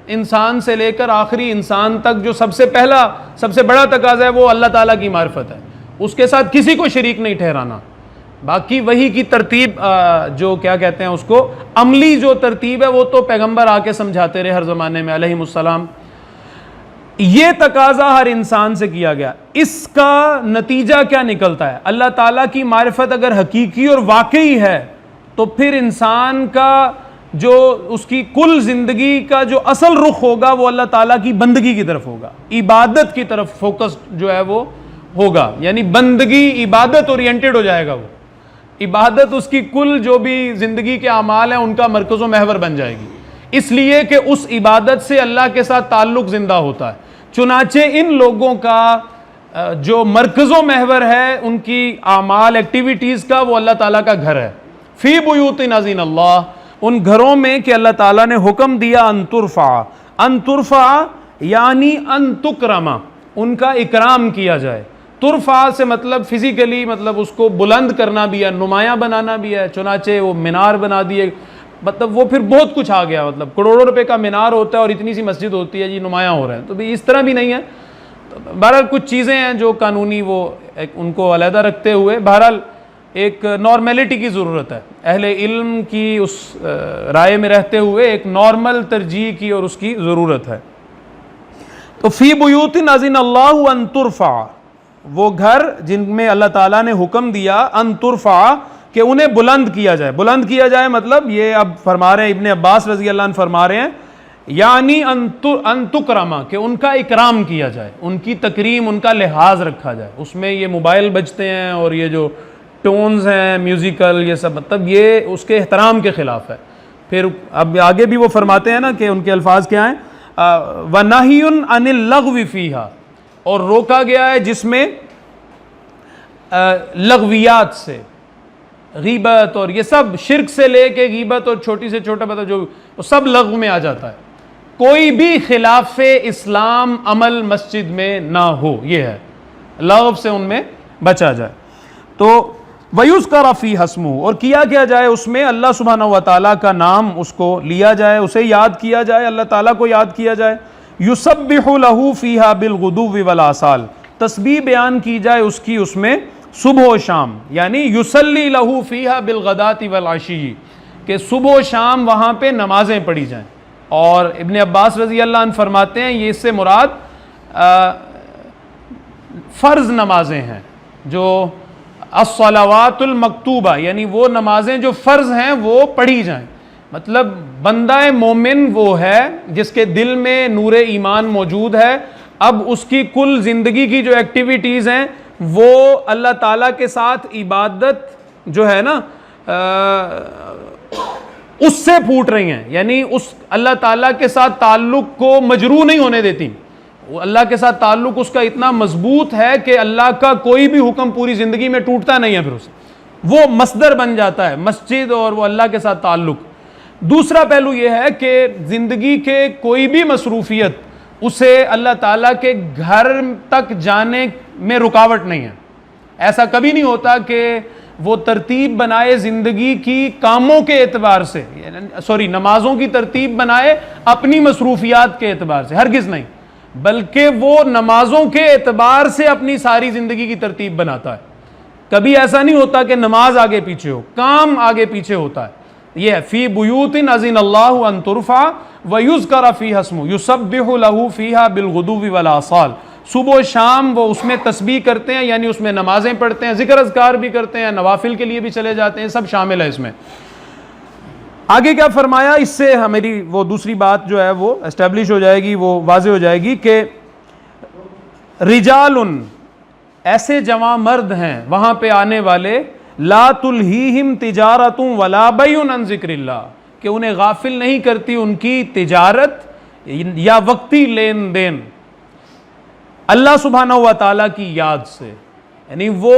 انسان سے لے کر آخری انسان تک جو سب سے بڑا تقاضا ہے وہ اللہ تعالیٰ کی معرفت ہے. اس کے ساتھ کسی کو شریک نہیں ٹھہرانا. باقی وہی کی ترتیب جو کیا کہتے ہیں اس کو، عملی جو ترتیب ہے وہ تو پیغمبر آ کے سمجھاتے رہے ہر زمانے میں علیہم السلام. یہ تقاضا ہر انسان سے کیا گیا. اس کا نتیجہ کیا نکلتا ہے؟ اللہ تعالیٰ کی معرفت اگر حقیقی اور واقعی ہے تو پھر انسان کا جو اس کی کل زندگی کا جو اصل رخ ہوگا وہ اللہ تعالیٰ کی بندگی کی طرف ہوگا، عبادت کی طرف فوکس جو ہے وہ ہوگا. یعنی بندگی عبادت اورینٹڈ ہو جائے گا. وہ عبادت اس کی کل جو بھی زندگی کے اعمال ہیں ان کا مرکز و محور بن جائے گی، اس لیے کہ اس عبادت سے اللہ کے ساتھ تعلق زندہ ہوتا ہے. چنانچہ ان لوگوں کا جو مرکز و محور ہے ان کی اعمال ایکٹیویٹیز کا، وہ اللہ تعالیٰ کا گھر ہے. فی بیوت اذن اللہ، ان گھروں میں کہ اللہ تعالیٰ نے حکم دیا ان ترفع یعنی ان تکرم، ان کا اکرام کیا جائے. ترفع سے مطلب فزیکلی مطلب اس کو بلند کرنا بھی ہے، نمایاں بنانا بھی ہے. چنانچہ وہ مینار بنا دیے، مطلب وہ پھر بہت کچھ آ گیا. مطلب کروڑوں روپے کا مینار ہوتا ہے اور اتنی سی مسجد ہوتی ہے جی نمایاں ہو رہا ہے. تو بھی اس طرح بھی نہیں ہے. بہرحال کچھ چیزیں ہیں جو قانونی وہ ان کو علیحدہ رکھتے ہوئے بہرحال ایک نارملٹی کی ضرورت ہے. اہل علم کی اس رائے میں رہتے ہوئے ایک نارمل ترجیح کی اور اس کی ضرورت ہے. تو فی بیوت اذن اللہ ان ترفع، وہ گھر جن میں اللہ تعالیٰ نے حکم دیا ان ترفع کہ انہیں بلند کیا جائے. بلند کیا جائے مطلب یہ اب فرما رہے ہیں ابن عباس رضی اللہ عنہ فرما رہے ہیں یعنی ان تکرما، کہ ان کا اکرام کیا جائے، ان کی تکریم، ان کا لحاظ رکھا جائے. اس میں یہ موبائل بجتے ہیں اور یہ جو ٹونز ہیں میوزیکل یہ سب، مطلب یہ اس کے احترام کے خلاف ہے. پھر اب آگے بھی وہ فرماتے ہیں نا کہ ان کے الفاظ کیا ہیں، وَنَهْيٌ عَنِ اللَّغْوِ فِيهَا، اور روکا گیا ہے جس میں لغویات سے، غیبت اور یہ سب، شرک سے لے کے غیبت اور چھوٹی سے چھوٹا مطلب جو وہ سب لغو میں آ جاتا ہے. کوئی بھی خلاف اسلام عمل مسجد میں نہ ہو، یہ ہے لغو سے ان میں بچا جائے. تو وَيُذْكَرَ فِيهَا اسْمُهُ، اور کیا جائے اس میں اللہ سبحانہ و تعالیٰ کا نام اس کو لیا جائے، اسے یاد کیا جائے، اللہ تعالیٰ کو یاد کیا جائے. يُسَبِّحُ لَهُ فِيهَا بِالْغُدُوِّ وَالْآصَالِ، تسبیح بیان کی جائے اس کی اس میں صبح و شام. یعنی یصلی لہو فیہا بالغداۃ والعشی، کہ صبح و شام وہاں پہ نمازیں پڑھی جائیں. اور ابن عباس رضی اللہ عنہ فرماتے ہیں یہ اس سے مراد فرض نمازیں ہیں، جو الصلوات المکتوبہ، یعنی وہ نمازیں جو فرض ہیں وہ پڑھی جائیں. مطلب بندہ مومن وہ ہے جس کے دل میں نور ایمان موجود ہے. اب اس کی کل زندگی کی جو ایکٹیویٹیز ہیں وہ اللہ تعالیٰ کے ساتھ عبادت جو ہے نا اس سے پھوٹ رہی ہیں. یعنی اس اللہ تعالیٰ کے ساتھ تعلق کو مجروح نہیں ہونے دیتی. وہ اللہ کے ساتھ تعلق اس کا اتنا مضبوط ہے کہ اللہ کا کوئی بھی حکم پوری زندگی میں ٹوٹتا نہیں ہے. پھر اسے وہ مصدر بن جاتا ہے مسجد اور وہ اللہ کے ساتھ تعلق. دوسرا پہلو یہ ہے کہ زندگی کے کوئی بھی مصروفیت اسے اللہ تعالیٰ کے گھر تک جانے میں رکاوٹ نہیں ہے. ایسا کبھی نہیں ہوتا کہ وہ ترتیب بنائے زندگی کی کاموں کے اعتبار سے، نمازوں کی ترتیب بنائے اپنی مصروفیات کے اعتبار سے، ہرگز نہیں، بلکہ وہ نمازوں کے اعتبار سے اپنی ساری زندگی کی ترتیب بناتا ہے. کبھی ایسا نہیں ہوتا کہ نماز آگے پیچھے ہو، کام آگے پیچھے ہوتا ہے. یہ ہے فی بیوت اذن اللہ ان ترفع ویذکر فیہا اسمہ یسبح لہ فیہا بالغدو والآصال. صبح و شام وہ اس میں تسبیح کرتے ہیں، یعنی اس میں نمازیں پڑھتے ہیں، ذکر اذکار بھی کرتے ہیں، نوافل کے لیے بھی چلے جاتے ہیں، سب شامل ہے اس میں. آگے کیا فرمایا، اس سے ہماری وہ دوسری بات جو ہے وہ اسٹیبلش ہو جائے گی، وہ واضح ہو جائے گی کہ رجال، ایسے جوان مرد ہیں وہاں پہ آنے والے، لا تلہیہم تجارت ولا بیع عن ذکر اللہ، کہ انہیں غافل نہیں کرتی ان کی تجارت یا وقتی لین دین اللہ سبحانہ و تعالیٰ کی یاد سے. یعنی وہ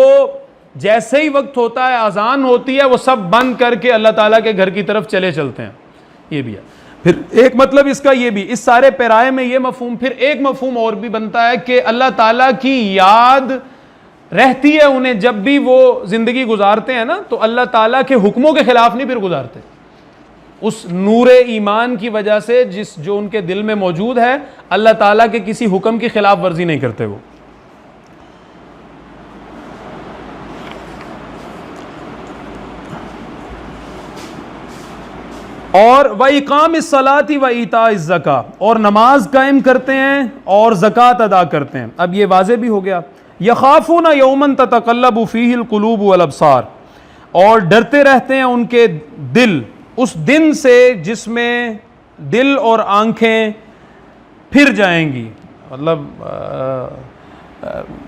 جیسے ہی وقت ہوتا ہے، اذان ہوتی ہے، وہ سب بند کر کے اللہ تعالیٰ کے گھر کی طرف چلتے ہیں. یہ بھی ہے. پھر ایک مطلب اس کا یہ بھی، اس سارے پیرائے میں یہ مفہوم، پھر ایک مفہوم اور بھی بنتا ہے کہ اللہ تعالیٰ کی یاد رہتی ہے انہیں جب بھی وہ زندگی گزارتے ہیں نا تو اللہ تعالیٰ کے حکموں کے خلاف نہیں پھر گزارتے، اس نور ایمان کی وجہ سے جو ان کے دل میں موجود ہے، اللہ تعالیٰ کے کسی حکم کی خلاف ورزی نہیں کرتے وہ۔ اور وَإِقَامِ الصَّلَاةِ وَإِيتَاءِ الزَّكَاةِ، اور نماز قائم کرتے ہیں اور زکوٰۃ ادا کرتے ہیں۔ اب یہ واضح بھی ہو گیا۔ يَخَافُونَ يَوْمًا تَتَقَلَّبُ فِيهِ الْقُلُوبُ وَالْأَبْصَارُ، اور ڈرتے رہتے ہیں ان کے دل اس دن سے جس میں دل اور آنکھیں پھر جائیں گی،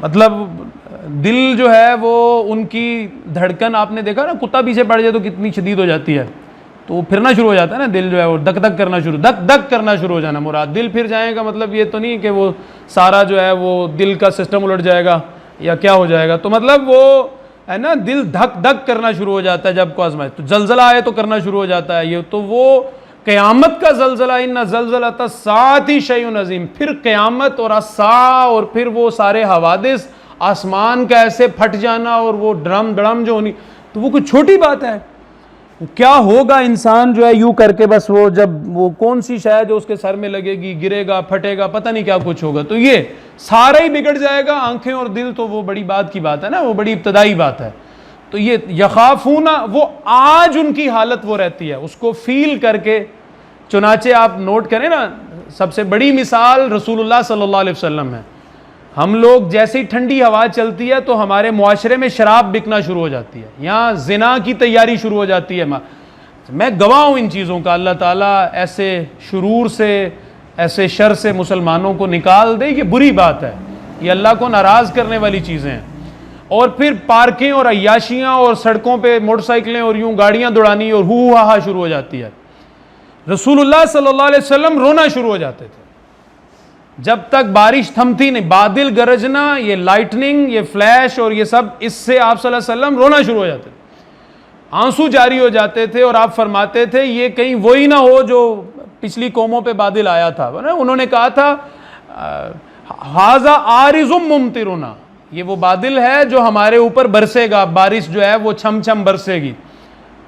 مطلب دل جو ہے وہ ان کی دھڑکن، آپ نے دیکھا نا کتا پیچھے پڑ جائے تو کتنی شدید ہو جاتی ہے، تو وہ پھرنا شروع ہو جاتا ہے نا، دل جو ہے وہ دک دک کرنا شروع ہو جانا مراد۔ دل پھر جائے گا مطلب یہ تو نہیں کہ وہ سارا جو ہے وہ دل کا سسٹم الٹ جائے گا یا کیا ہو جائے گا، تو مطلب وہ ہے نا دل دھک دھک کرنا شروع ہو جاتا ہے جب کو آزمائش، تو زلزلہ آئے تو کرنا شروع ہو جاتا ہے یہ، تو وہ قیامت کا زلزلہ، ان زلزلۃ الساعۃ شیء عظیم، پھر قیامت اور الساعہ اور پھر وہ سارے حوادث، آسمان کا ایسے پھٹ جانا اور وہ ڈرم جو ہونی، تو وہ کوئی چھوٹی بات ہے؟ کیا ہوگا انسان جو ہے یوں کر کے بس وہ جب وہ کون سی شاید جو اس کے سر میں لگے گی، گرے گا، پھٹے گا، پتہ نہیں کیا کچھ ہوگا، تو یہ سارا ہی بگڑ جائے گا، آنکھیں اور دل تو وہ بڑی بات کی بات ہے نا، وہ بڑی ابتدائی بات ہے۔ تو یہ یخافون، وہ آج ان کی حالت وہ رہتی ہے اس کو فیل کر کے۔ چنانچہ آپ نوٹ کریں نا، سب سے بڑی مثال رسول اللہ صلی اللہ علیہ وسلم ہے۔ ہم لوگ جیسے ہی ٹھنڈی ہوا چلتی ہے تو ہمارے معاشرے میں شراب بکنا شروع ہو جاتی ہے، یہاں زنا کی تیاری شروع ہو جاتی ہے۔ میں گواہ ہوں ان چیزوں کا، اللہ تعالیٰ ایسے شرور سے، ایسے شر سے مسلمانوں کو نکال دے، یہ بری بات ہے، یہ اللہ کو ناراض کرنے والی چیزیں ہیں۔ اور پھر پارکیں اور عیاشیاں اور سڑکوں پہ موٹر سائیکلیں اور یوں گاڑیاں دوڑانی اور ہو ہا شروع ہو جاتی ہے۔ رسول اللہ صلی اللہ علیہ وسلم رونا شروع ہو جاتے تھے جب تک بارش تھمتی نہیں، بادل گرجنا، یہ لائٹننگ، یہ فلیش اور یہ سب، اس سے آپ صلی اللہ علیہ وسلم رونا شروع ہو جاتے تھے، آنسو جاری ہو جاتے تھے، اور آپ فرماتے تھے یہ کہیں وہی نہ ہو جو پچھلی قوموں پہ بادل آیا تھا۔ انہوں نے کہا تھا ھذا عارض ممطرنا، یہ وہ بادل ہے جو ہمارے اوپر برسے گا، بارش جو ہے وہ چھم چھم برسے گی۔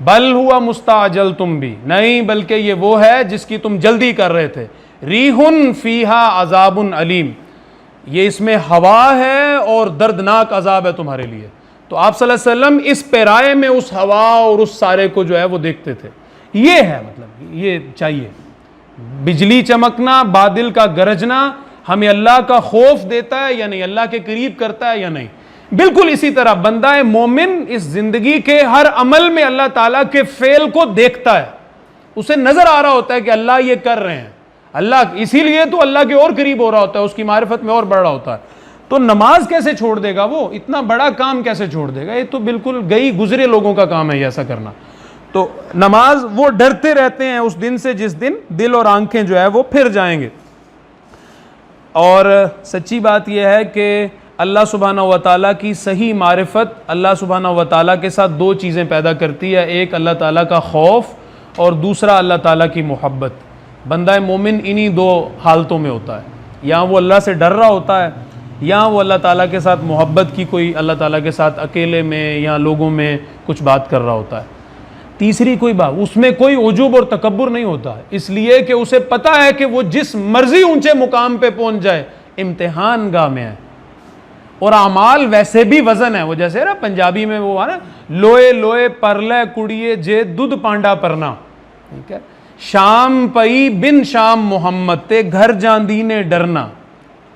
بل ہوا مستعجلتم بھی، نہیں بلکہ یہ وہ ہے جس کی تم جلدی کر رہے تھے۔ ریح فیہا عذاب علیم، یہ اس میں ہوا ہے اور دردناک عذاب ہے تمہارے لیے۔ تو آپ صلی اللہ علیہ وسلم اس پیرائے میں اس ہوا اور اس سارے کو جو ہے وہ دیکھتے تھے۔ یہ ہے مطلب، یہ چاہیے، بجلی چمکنا، بادل کا گرجنا ہمیں اللہ کا خوف دیتا ہے یا نہیں، اللہ کے قریب کرتا ہے یا نہیں۔ بالکل اسی طرح بندہ مومن اس زندگی کے ہر عمل میں اللہ تعالیٰ کے فعل کو دیکھتا ہے، اسے نظر آ رہا ہوتا ہے کہ اللہ یہ کر رہے ہیں، اللہ اسی لیے تو اللہ کے اور قریب ہو رہا ہوتا ہے، اس کی معرفت میں اور بڑھ رہا ہوتا ہے۔ تو نماز کیسے چھوڑ دے گا وہ؟ اتنا بڑا کام کیسے چھوڑ دے گا؟ یہ تو بالکل گئی گزرے لوگوں کا کام ہے یہ ایسا کرنا۔ تو نماز، وہ ڈرتے رہتے ہیں اس دن سے جس دن دل اور آنکھیں جو ہے وہ پھر جائیں گے۔ اور سچی بات یہ ہے کہ اللہ سبحانہ و تعالیٰ کی صحیح معرفت اللہ سبحانہ و تعالیٰ کے ساتھ دو چیزیں پیدا کرتی ہے، ایک اللہ تعالیٰ کا خوف اور دوسرا اللہ تعالیٰ کی محبت۔ بندہ مومن انہی دو حالتوں میں ہوتا ہے، یہاں وہ اللہ سے ڈر رہا ہوتا ہے، یہاں وہ اللہ تعالیٰ کے ساتھ محبت کی کوئی اللہ تعالیٰ کے ساتھ اکیلے میں یا لوگوں میں کچھ بات کر رہا ہوتا ہے۔ تیسری کوئی بات، اس میں کوئی عجب اور تکبر نہیں ہوتا ہے، اس لیے کہ اسے پتہ ہے کہ وہ جس مرضی اونچے مقام پہ پہنچ جائے امتحان گاہ میں ہے، اور اعمال ویسے بھی وزن ہے۔ وہ جیسے نا پنجابی میں وہ ہے نا، لوئے لوئے پرلے کڑیے جے دودھ پانڈا پرنا، ٹھیک ہے، شام پئی بن شام محمد تے گھر جاندی نے ڈرنا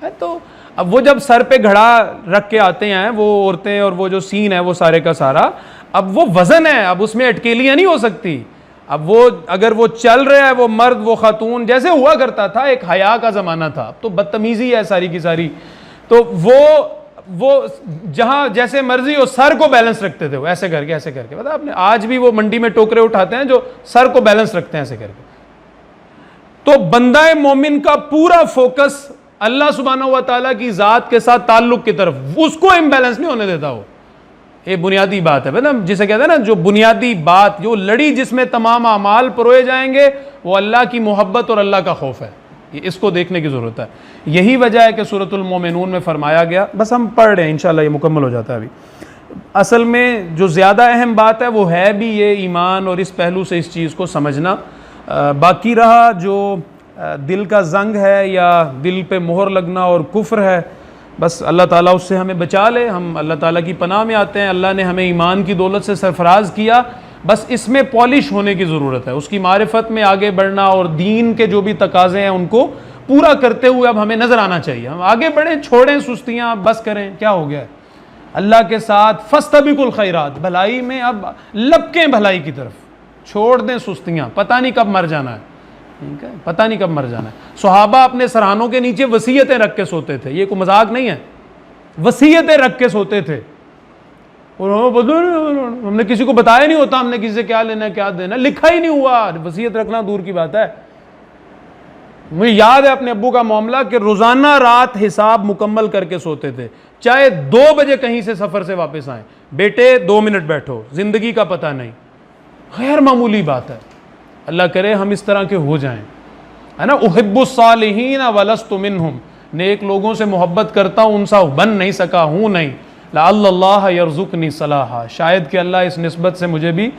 ہے۔ تو اب وہ جب سر پہ گھڑا رکھ کے آتے ہیں وہ عورتیں، اور وہ جو سین ہے وہ سارے کا سارا، اب وہ وزن ہے، اب اس میں اٹکیلیاں نہیں ہو سکتی۔ اب وہ اگر وہ چل رہا ہے، وہ مرد وہ خاتون، جیسے ہوا کرتا تھا، ایک حیا کا زمانہ تھا، اب تو بدتمیزی ہے ساری کی ساری۔ تو وہ جہاں جیسے مرضی ہو سر کو بیلنس رکھتے تھے، وہ ایسے کر کے پتا آپ نے، آج بھی وہ منڈی میں ٹوکرے اٹھاتے ہیں جو سر کو بیلنس رکھتے ہیں ایسے کر کے۔ تو بندہ مومن کا پورا فوکس اللہ سبحانہ و تعالیٰ کی ذات کے ساتھ تعلق کی طرف، اس کو امبیلنس نہیں ہونے دیتا وہ۔ یہ بنیادی بات ہے نا، جسے کہتے ہیں نا، جو بنیادی بات، جو لڑی جس میں تمام اعمال پروئے جائیں گے، وہ اللہ کی محبت اور اللہ کا خوف ہے۔ اس کو دیکھنے کی ضرورت ہے. یہی وجہ ہے کہ سورۃ المومنون میں فرمایا گیا, بس ہم پڑھ رہے ہیں انشاءاللہ یہ مکمل ہو جاتا ہے ابھی. اصل میں جو زیادہ اہم بات ہے وہ ہے بھی یہ ایمان اور اس پہلو سے اس چیز کو سمجھنا. باقی رہا جو دل کا زنگ ہے یا دل پہ مہر لگنا اور کفر ہے, بس اللہ تعالیٰ اس سے ہمیں بچا لے. ہم اللہ تعالیٰ کی پناہ میں آتے ہیں. اللہ نے ہمیں ایمان کی دولت سے سرفراز کیا, بس اس میں پالش ہونے کی ضرورت ہے. اس کی معرفت میں آگے بڑھنا اور دین کے جو بھی تقاضے ہیں ان کو پورا کرتے ہوئے اب ہمیں نظر آنا چاہیے. ہم آگے بڑھیں, چھوڑیں سستیاں, بس کریں. کیا ہو گیا ہے اللہ کے ساتھ فاستبقوا الخیرات, بھلائی میں اب لپکیں بھلائی کی طرف, چھوڑ دیں سستیاں. پتہ نہیں کب مر جانا ہے, ٹھیک ہے, پتہ نہیں کب مر جانا ہے. صحابہ اپنے سرہانوں کے نیچے وصیتیں رکھ کے سوتے تھے, یہ کوئی مذاق نہیں ہے, وصیتیں رکھ کے سوتے تھے. اور ہم نے کسی کو بتایا نہیں ہوتا ہم نے کسی سے کیا لینا ہے کیا دینا, لکھا ہی نہیں ہوا. وصیت رکھنا دور کی بات ہے. مجھے یاد ہے اپنے ابو کا معاملہ کہ روزانہ رات حساب مکمل کر کے سوتے تھے, چاہے 2 بجے کہیں سے سفر سے واپس آئیں, بیٹے 2 منٹ بیٹھو, زندگی کا پتہ نہیں. غیر معمولی بات ہے. اللہ کرے ہم اس طرح کے ہو جائیں, ہے نا. احب الصالحین ولست منہم, نیک لوگوں سے محبت کرتا ہوں, ان سا بن نہیں سکا ہوں نہیں. لعل اللہ یرزقنی صلاحا, شاید کہ اللہ اس نسبت سے مجھے بھی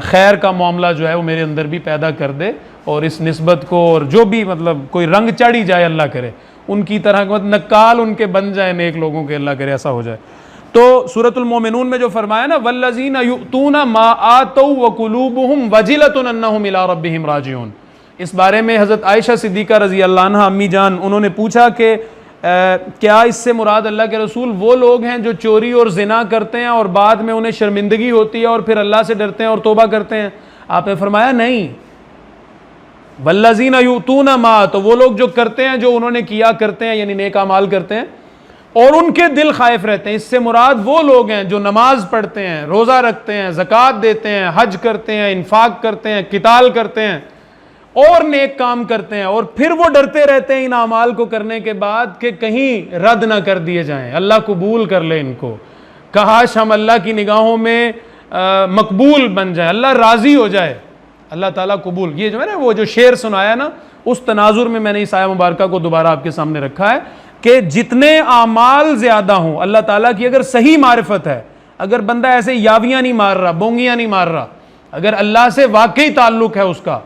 خیر کا معاملہ جو ہے وہ میرے اندر بھی پیدا کر دے, اور اس نسبت کو اور جو بھی مطلب کوئی رنگ چڑھ ہی جائے, اللہ کرے ان کی طرح نکال ان کے بن جائے نیک لوگوں کے, اللہ کرے ایسا ہو جائے. تو سورۃ المومنون میں جو فرمایا نا والذین یؤتون ما آتوا وقلوبہم وجلۃ انہم الی ربہم راجعون, اس بارے میں حضرت عائشہ صدیقہ رضی اللہ عنہ امی جان انہوں نے پوچھا کہ کیا اس سے مراد اللہ کے رسول وہ لوگ ہیں جو چوری اور زنا کرتے ہیں اور بعد میں انہیں شرمندگی ہوتی ہے اور پھر اللہ سے ڈرتے ہیں اور توبہ کرتے ہیں؟ آپ نے فرمایا نہیں, والذین یؤتون ما, تو وہ لوگ جو کرتے ہیں جو انہوں نے کیا کرتے ہیں, یعنی نیک اعمال کرتے ہیں اور ان کے دل خائف رہتے ہیں. اس سے مراد وہ لوگ ہیں جو نماز پڑھتے ہیں, روزہ رکھتے ہیں, زکوٰۃ دیتے ہیں, حج کرتے ہیں, انفاق کرتے ہیں, قتال کرتے ہیں اور نیک کام کرتے ہیں, اور پھر وہ ڈرتے رہتے ہیں ان اعمال کو کرنے کے بعد کہ کہیں رد نہ کر دیے جائیں, اللہ قبول کر لے ان کو. کاش ہم اللہ کی نگاہوں میں مقبول بن جائیں, اللہ راضی ہو جائے, اللہ تعالیٰ قبول. یہ جو ہے نا وہ جو شعر سنایا نا, اس تناظر میں نے اس آیہ مبارکہ کو دوبارہ آپ کے سامنے رکھا ہے کہ جتنے اعمال زیادہ ہوں, اللہ تعالیٰ کی اگر صحیح معرفت ہے, اگر بندہ ایسے یاویاں نہیں مار رہا, بونگیاں نہیں مار رہا, اگر اللہ سے واقعی تعلق ہے اس کا,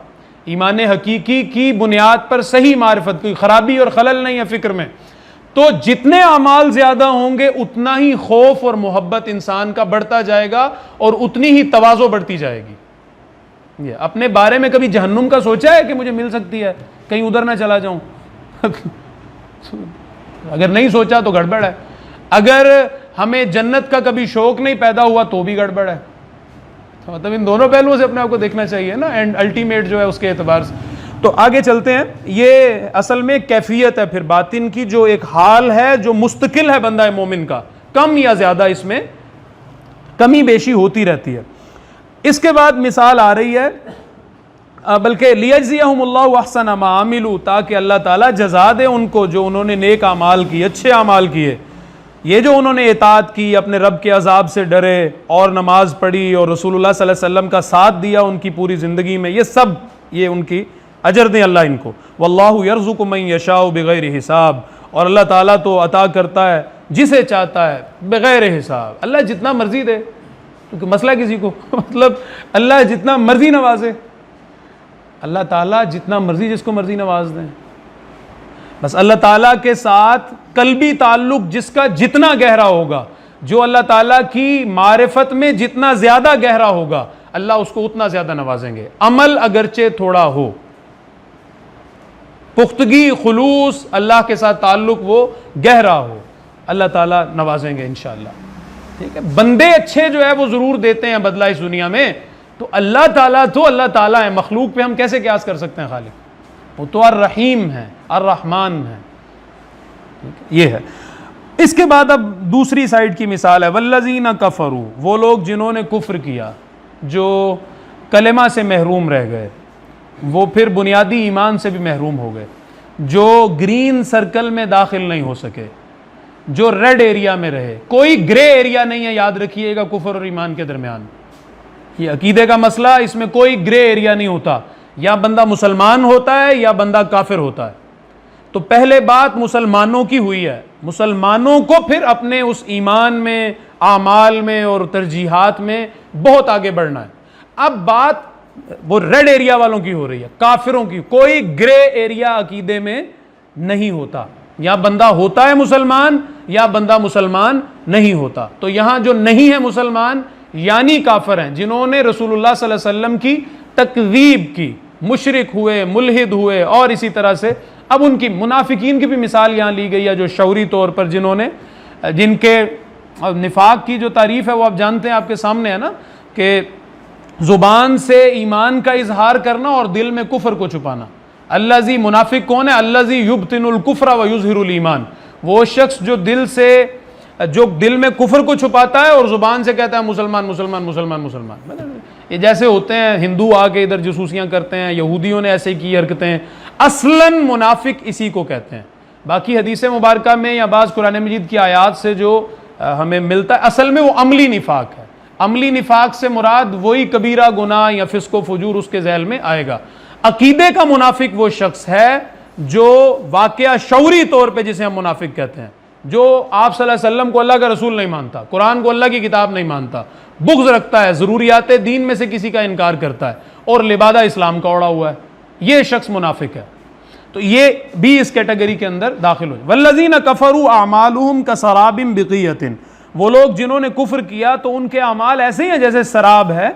ایمان حقیقی کی بنیاد پر صحیح معرفت, کوئی خرابی اور خلل نہیں ہے فکر میں, تو جتنے اعمال زیادہ ہوں گے اتنا ہی خوف اور محبت انسان کا بڑھتا جائے گا اور اتنی ہی تواضع بڑھتی جائے گی. یہ اپنے بارے میں کبھی جہنم کا سوچا ہے کہ مجھے مل سکتی ہے, کہیں ادھر نہ چلا جاؤں؟ اگر نہیں سوچا تو گڑبڑ ہے. اگر ہمیں جنت کا کبھی شوق نہیں پیدا ہوا تو بھی گڑبڑ ہے. مطلب ان دونوں پہلوؤں سے اپنے آپ کو دیکھنا چاہیے نا, اینڈ الٹیمیٹ جو ہے اس کے اعتبار سے. تو آگے چلتے ہیں. یہ اصل میں کیفیت ہے پھر باطن کی, جو ایک حال ہے جو مستقل ہے بندہ مومن کا, کم یا زیادہ اس میں کمی بیشی ہوتی رہتی ہے. اس کے بعد مثال آ رہی ہے, بلکہ لیجزیہم اللہ احسن ما عملوا, تاکہ اللہ تعالیٰ جزا دے ان کو جو انہوں نے نیک اعمال کیے, اچھے اعمال کیے. یہ جو انہوں نے اطاعت کی, اپنے رب کے عذاب سے ڈرے اور نماز پڑھی اور رسول اللہ صلی اللہ علیہ وسلم کا ساتھ دیا ان کی پوری زندگی میں, یہ سب یہ ان کی اجر دیں اللہ ان کو. واللہ یرزق من یشاء بغیر حساب, اور اللہ تعالیٰ تو عطا کرتا ہے جسے چاہتا ہے بغیر حساب. اللہ جتنا مرضی دے, کیونکہ مسئلہ کسی کو مطلب اللہ جتنا مرضی نوازے, اللہ تعالیٰ جتنا مرضی جس کو مرضی نواز دیں. بس اللہ تعالیٰ کے ساتھ قلبی تعلق جس کا جتنا گہرا ہوگا, جو اللہ تعالیٰ کی معرفت میں جتنا زیادہ گہرا ہوگا, اللہ اس کو اتنا زیادہ نوازیں گے. عمل اگرچہ تھوڑا ہو, پختگی خلوص اللہ کے ساتھ تعلق وہ گہرا ہو, اللہ تعالیٰ نوازیں گے انشاءاللہ. ٹھیک ہے, بندے اچھے جو ہے وہ ضرور دیتے ہیں بدلہ اس دنیا میں, تو اللہ تعالیٰ ہے, مخلوق پہ ہم کیسے قیاس کر سکتے ہیں خالق؟ وہ تو الرحیم ہے, الرحمن ہے. یہ ہے. اس کے بعد اب دوسری سائڈ کی مثال ہے, والذین کفروا, وہ لوگ جنہوں نے کفر کیا, جو کلمہ سے محروم رہ گئے, وہ پھر بنیادی ایمان سے بھی محروم ہو گئے, جو گرین سرکل میں داخل نہیں ہو سکے, جو ریڈ ایریا میں رہے. کوئی گرے ایریا نہیں ہے, یاد رکھیے گا, کفر اور ایمان کے درمیان. یہ عقیدے کا مسئلہ, اس میں کوئی گرے ایریا نہیں ہوتا, یا بندہ مسلمان ہوتا ہے یا بندہ کافر ہوتا ہے. تو پہلے بات مسلمانوں کی ہوئی ہے، مسلمانوں کو پھر اپنے اس ایمان میں، اعمال میں اور ترجیحات میں بہت آگے بڑھنا ہے۔ اب بات وہ ریڈ ایریا والوں کی ہو رہی ہے، کافروں کی۔ کوئی گرے ایریا عقیدے میں نہیں ہوتا، یا بندہ ہوتا ہے مسلمان یا بندہ مسلمان نہیں ہوتا۔ تو یہاں جو نہیں ہے مسلمان یعنی کافر ہیں، جنہوں نے رسول اللہ صلی اللہ علیہ وسلم کی تکذیب کی، مشرک ہوئے، ملحد ہوئے، اور اسی طرح سے اب ان کی منافقین کی بھی مثال یہاں لی گئی ہے، جو شعوری طور پر جن کے نفاق کی جو تعریف ہے وہ آپ جانتے ہیں، آپ کے سامنے ہے نا، کہ زبان سے ایمان کا اظہار کرنا اور دل میں کفر کو چھپانا۔ الذی، منافق کون ہے؟ الذی یبطن الکفر ویظہر الایمان، وہ شخص جو دل میں کفر کو چھپاتا ہے اور زبان سے کہتا ہے مسلمان مسلمان مسلمان مسلمان۔ یہ جیسے ہوتے ہیں ہندو آ کے ادھر جاسوسیاں کرتے ہیں، یہودیوں نے ایسے کی حرکتیں، اصلاً منافق اسی کو کہتے ہیں۔ باقی حدیث مبارکہ میں یا بعض قرآن مجید کی آیات سے جو ہمیں ملتا ہے، اصل میں وہ عملی نفاق ہے۔ عملی نفاق سے مراد وہی کبیرہ گناہ یا فسق و فجور اس کے ذیل میں آئے گا۔ عقیدے کا منافق وہ شخص ہے جو واقعہ شعوری طور پہ جسے ہم منافق کہتے ہیں، جو آپ صلی اللہ علیہ وسلم کو اللہ کا رسول نہیں مانتا، قرآن کو اللہ کی کتاب نہیں مانتا، بغض رکھتا ہے، ضروریات دین میں سے کسی کا انکار کرتا ہے اور لبادہ اسلام کا اوڑا ہوا ہے، یہ شخص منافق ہے۔ تو یہ بھی اس کیٹیگری کے اندر داخل ہو جائے۔ والذین کفروا اعمالهم کسراب بقیۃ، وہ لوگ جنہوں نے کفر کیا تو ان کے اعمال ایسے ہی ہیں جیسے سراب ہے،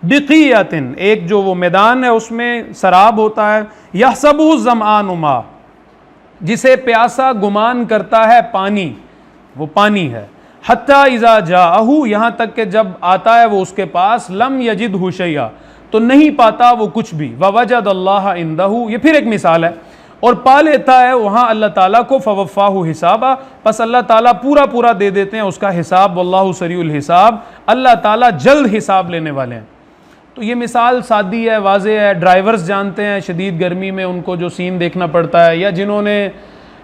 بقیۃ، ایک جو وہ میدان ہے اس میں سراب ہوتا ہے، یحسبہ الظمآن ماء، جسے پیاسا گمان کرتا ہے پانی، وہ پانی ہے، حتیٰ اذا جاءہ، یہاں تک کہ جب آتا ہے وہ اس کے پاس، لم یجدہ شیئا، تو نہیں پاتا وہ کچھ بھی، ووجد اللہ عندہ، یہ پھر ایک مثال ہے، اور پا لیتا ہے وہاں اللہ تعالیٰ کو، فوفاہ حسابا، پس اللہ تعالیٰ پورا دے دیتے ہیں اس کا حساب، واللہ سریع الحساب، اللہ تعالیٰ جلد حساب لینے والے ہیں۔ تو یہ مثال سادی ہے، واضح ہے، ڈرائیورز جانتے ہیں شدید گرمی میں ان کو جو سین دیکھنا پڑتا ہے، یا جنہوں نے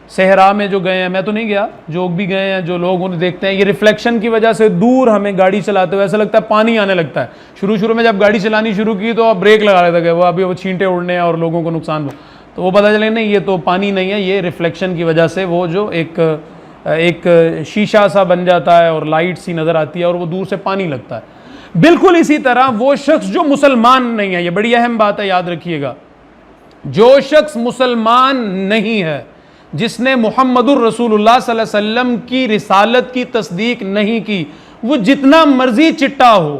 صحرا میں جو گئے ہیں، میں تو نہیں گیا، جو بھی گئے ہیں، جو لوگ انہیں دیکھتے ہیں، یہ ریفلیکشن کی وجہ سے دور ہمیں گاڑی چلاتے ہوئے ایسا لگتا ہے پانی آنے لگتا ہے۔ شروع میں جب گاڑی چلانی شروع کی تو بریک لگا رہے تھے کہ وہ چھینٹے اڑنے ہیں اور لوگوں کو نقصان ہو، تو وہ پتہ چلے نہیں یہ تو پانی نہیں ہے، یہ ریفلیکشن کی وجہ سے وہ جو ایک شیشہ سا بن جاتا ہے اور لائٹ سی نظر آتی ہے اور وہ دور سے پانی لگتا ہے۔ بالکل اسی طرح وہ شخص جو مسلمان نہیں ہے، یہ بڑی اہم بات ہے، یاد رکھیے گا، جو شخص مسلمان نہیں ہے، جس نے محمد الرسول اللہ صلی اللہ علیہ وسلم کی رسالت کی تصدیق نہیں کی، وہ جتنا مرضی چٹا ہو،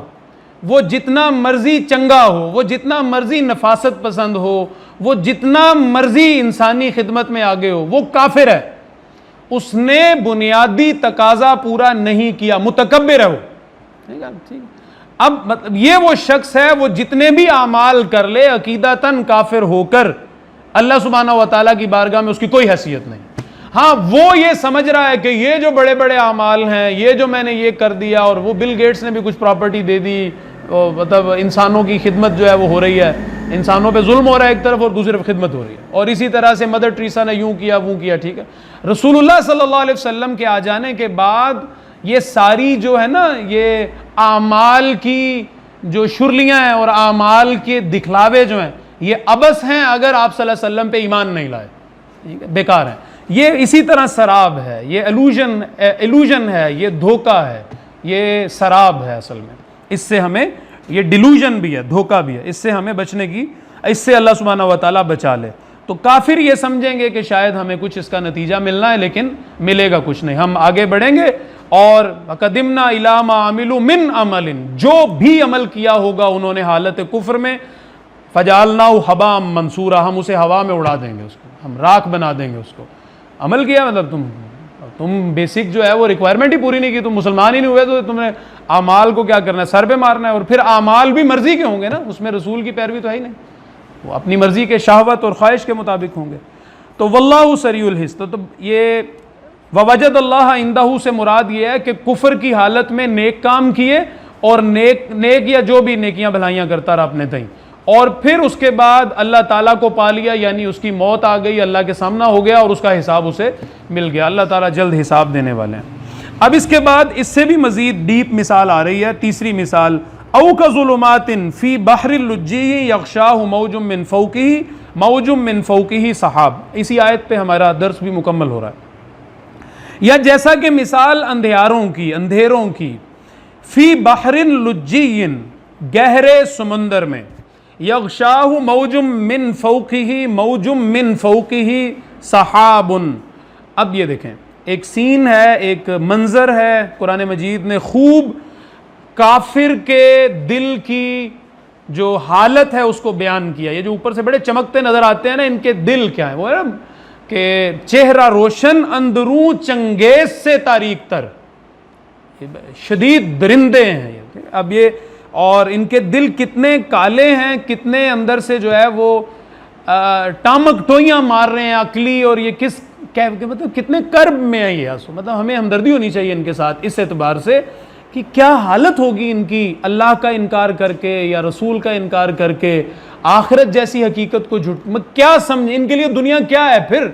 وہ جتنا مرضی چنگا ہو، وہ جتنا مرضی نفاست پسند ہو، وہ جتنا مرضی انسانی خدمت میں آگے ہو، وہ کافر ہے، اس نے بنیادی تقاضا پورا نہیں کیا، متکبر ہے وہ، ٹھیک ہے۔ اب مطلب یہ وہ شخص ہے، وہ جتنے بھی اعمال کر لے عقیدتاً کافر ہو کر اللہ سبحانہ و تعالیٰ کی بارگاہ میں اس کی کوئی حیثیت نہیں۔ ہاں وہ یہ سمجھ رہا ہے کہ یہ جو بڑے بڑے اعمال ہیں، یہ جو میں نے یہ کر دیا، اور وہ بل گیٹس نے بھی کچھ پراپرٹی دے دی، مطلب انسانوں کی خدمت جو ہے وہ ہو رہی ہے، انسانوں پہ ظلم ہو رہا ہے ایک طرف اور دوسری طرف خدمت ہو رہی ہے، اور اسی طرح سے مدر ٹریسا نے یوں کیا وہ کیا، ٹھیک ہے۔ رسول اللہ صلی اللہ علیہ وسلم کے آ جانے کے بعد یہ ساری جو ہے نا، یہ اعمال کی جو شرلیاں ہیں اور اعمال کے دکھلاوے جو ہیں، یہ عبث ہیں اگر آپ صلی اللہ علیہ وسلم پہ ایمان نہیں لائے، ٹھیک ہے، بیکار ہیں۔ یہ اسی طرح سراب ہے، یہ ایلوژن ہے، یہ دھوکہ ہے، یہ سراب ہے اصل میں۔ اس سے ہمیں، یہ ڈیلوژن بھی ہے، دھوکہ بھی ہے، اس سے ہمیں بچنے کی، اس سے اللہ سبحانہ و تعالیٰ بچا لے۔ تو کافر یہ سمجھیں گے کہ شاید ہمیں کچھ اس کا نتیجہ ملنا ہے، لیکن ملے گا کچھ نہیں، ہم آگے بڑھیں گے، اور قدمنا الی ما عملوا من عمل، جو بھی عمل کیا ہوگا انہوں نے حالت کفر میں، فجعلناہ ھباء منثورا، ہم اسے ہوا میں اڑا دیں گے، اس کو ہم راکھ بنا دیں گے۔ اس کو عمل کیا مطلب تم بیسک جو ہے وہ ریکوائرمنٹ ہی پوری نہیں کی، تم مسلمان ہی نہیں ہوئے، تو تم نے اعمال کو کیا کرنا ہے، سر پہ مارنا ہے، اور پھر اعمال بھی مرضی کے ہوں گے نا، اس میں رسول کی پیروی تو ہے ہی نہیں، وہ اپنی مرضی کے شہوت اور خواہش کے مطابق ہوں گے۔ تو واللہ سریع الحساب، تو یہ ووجد اللہ عندہ سے مراد یہ ہے کہ کفر کی حالت میں نیک کام کیے، اور نیک یا جو بھی نیکیاں بھلائیاں کرتا رہا اپنے تئیں، اور پھر اس کے بعد اللہ تعالیٰ کو پا لیا، یعنی اس کی موت آ گئی، اللہ کے سامنا ہو گیا اور اس کا حساب اسے مل گیا۔ اللہ تعالیٰ جلد حساب دینے والے ہیں۔ اب اس کے بعد اس سے بھی مزید ڈیپ مثال آ رہی ہے، تیسری مثال، او کظلمات فی بحر اللجی یغشاہ موج من فوقہ موجم من فوقہ سحاب. اسی آیت پہ ہمارا درس بھی مکمل ہو رہا ہے. یا جیسا کہ مثال اندھیروں کی فی بحر لجی گہرے سمندر میں یغشاہ موجم من فوقہ سحاب. اب یہ دیکھیں ایک سین ہے, ایک منظر ہے, قرآن مجید نے خوب کافر کے دل کی جو حالت ہے اس کو بیان کیا. یہ جو اوپر سے بڑے چمکتے نظر آتے ہیں نا, ان کے دل کیا ہے, وہ ہے کہ چہرہ روشن اندروں چنگیز سے تاریک تر, شدید درندے ہیں یہ. اب یہ اور ان کے دل کتنے کالے ہیں, کتنے اندر سے جو ہے وہ ٹامک ٹوئیاں مار رہے ہیں عقلی, اور یہ کس مطلب کتنے کرب میں ہے یہ. مطلب ہمیں ہمدردی ہونی چاہیے ان کے ساتھ اس اعتبار سے کہ کیا حالت ہوگی ان کی اللہ کا انکار کر کے یا رسول کا انکار کر کے, آخرت جیسی حقیقت کو کیا سمجھ, ان کے لیے دنیا کیا ہے پھر.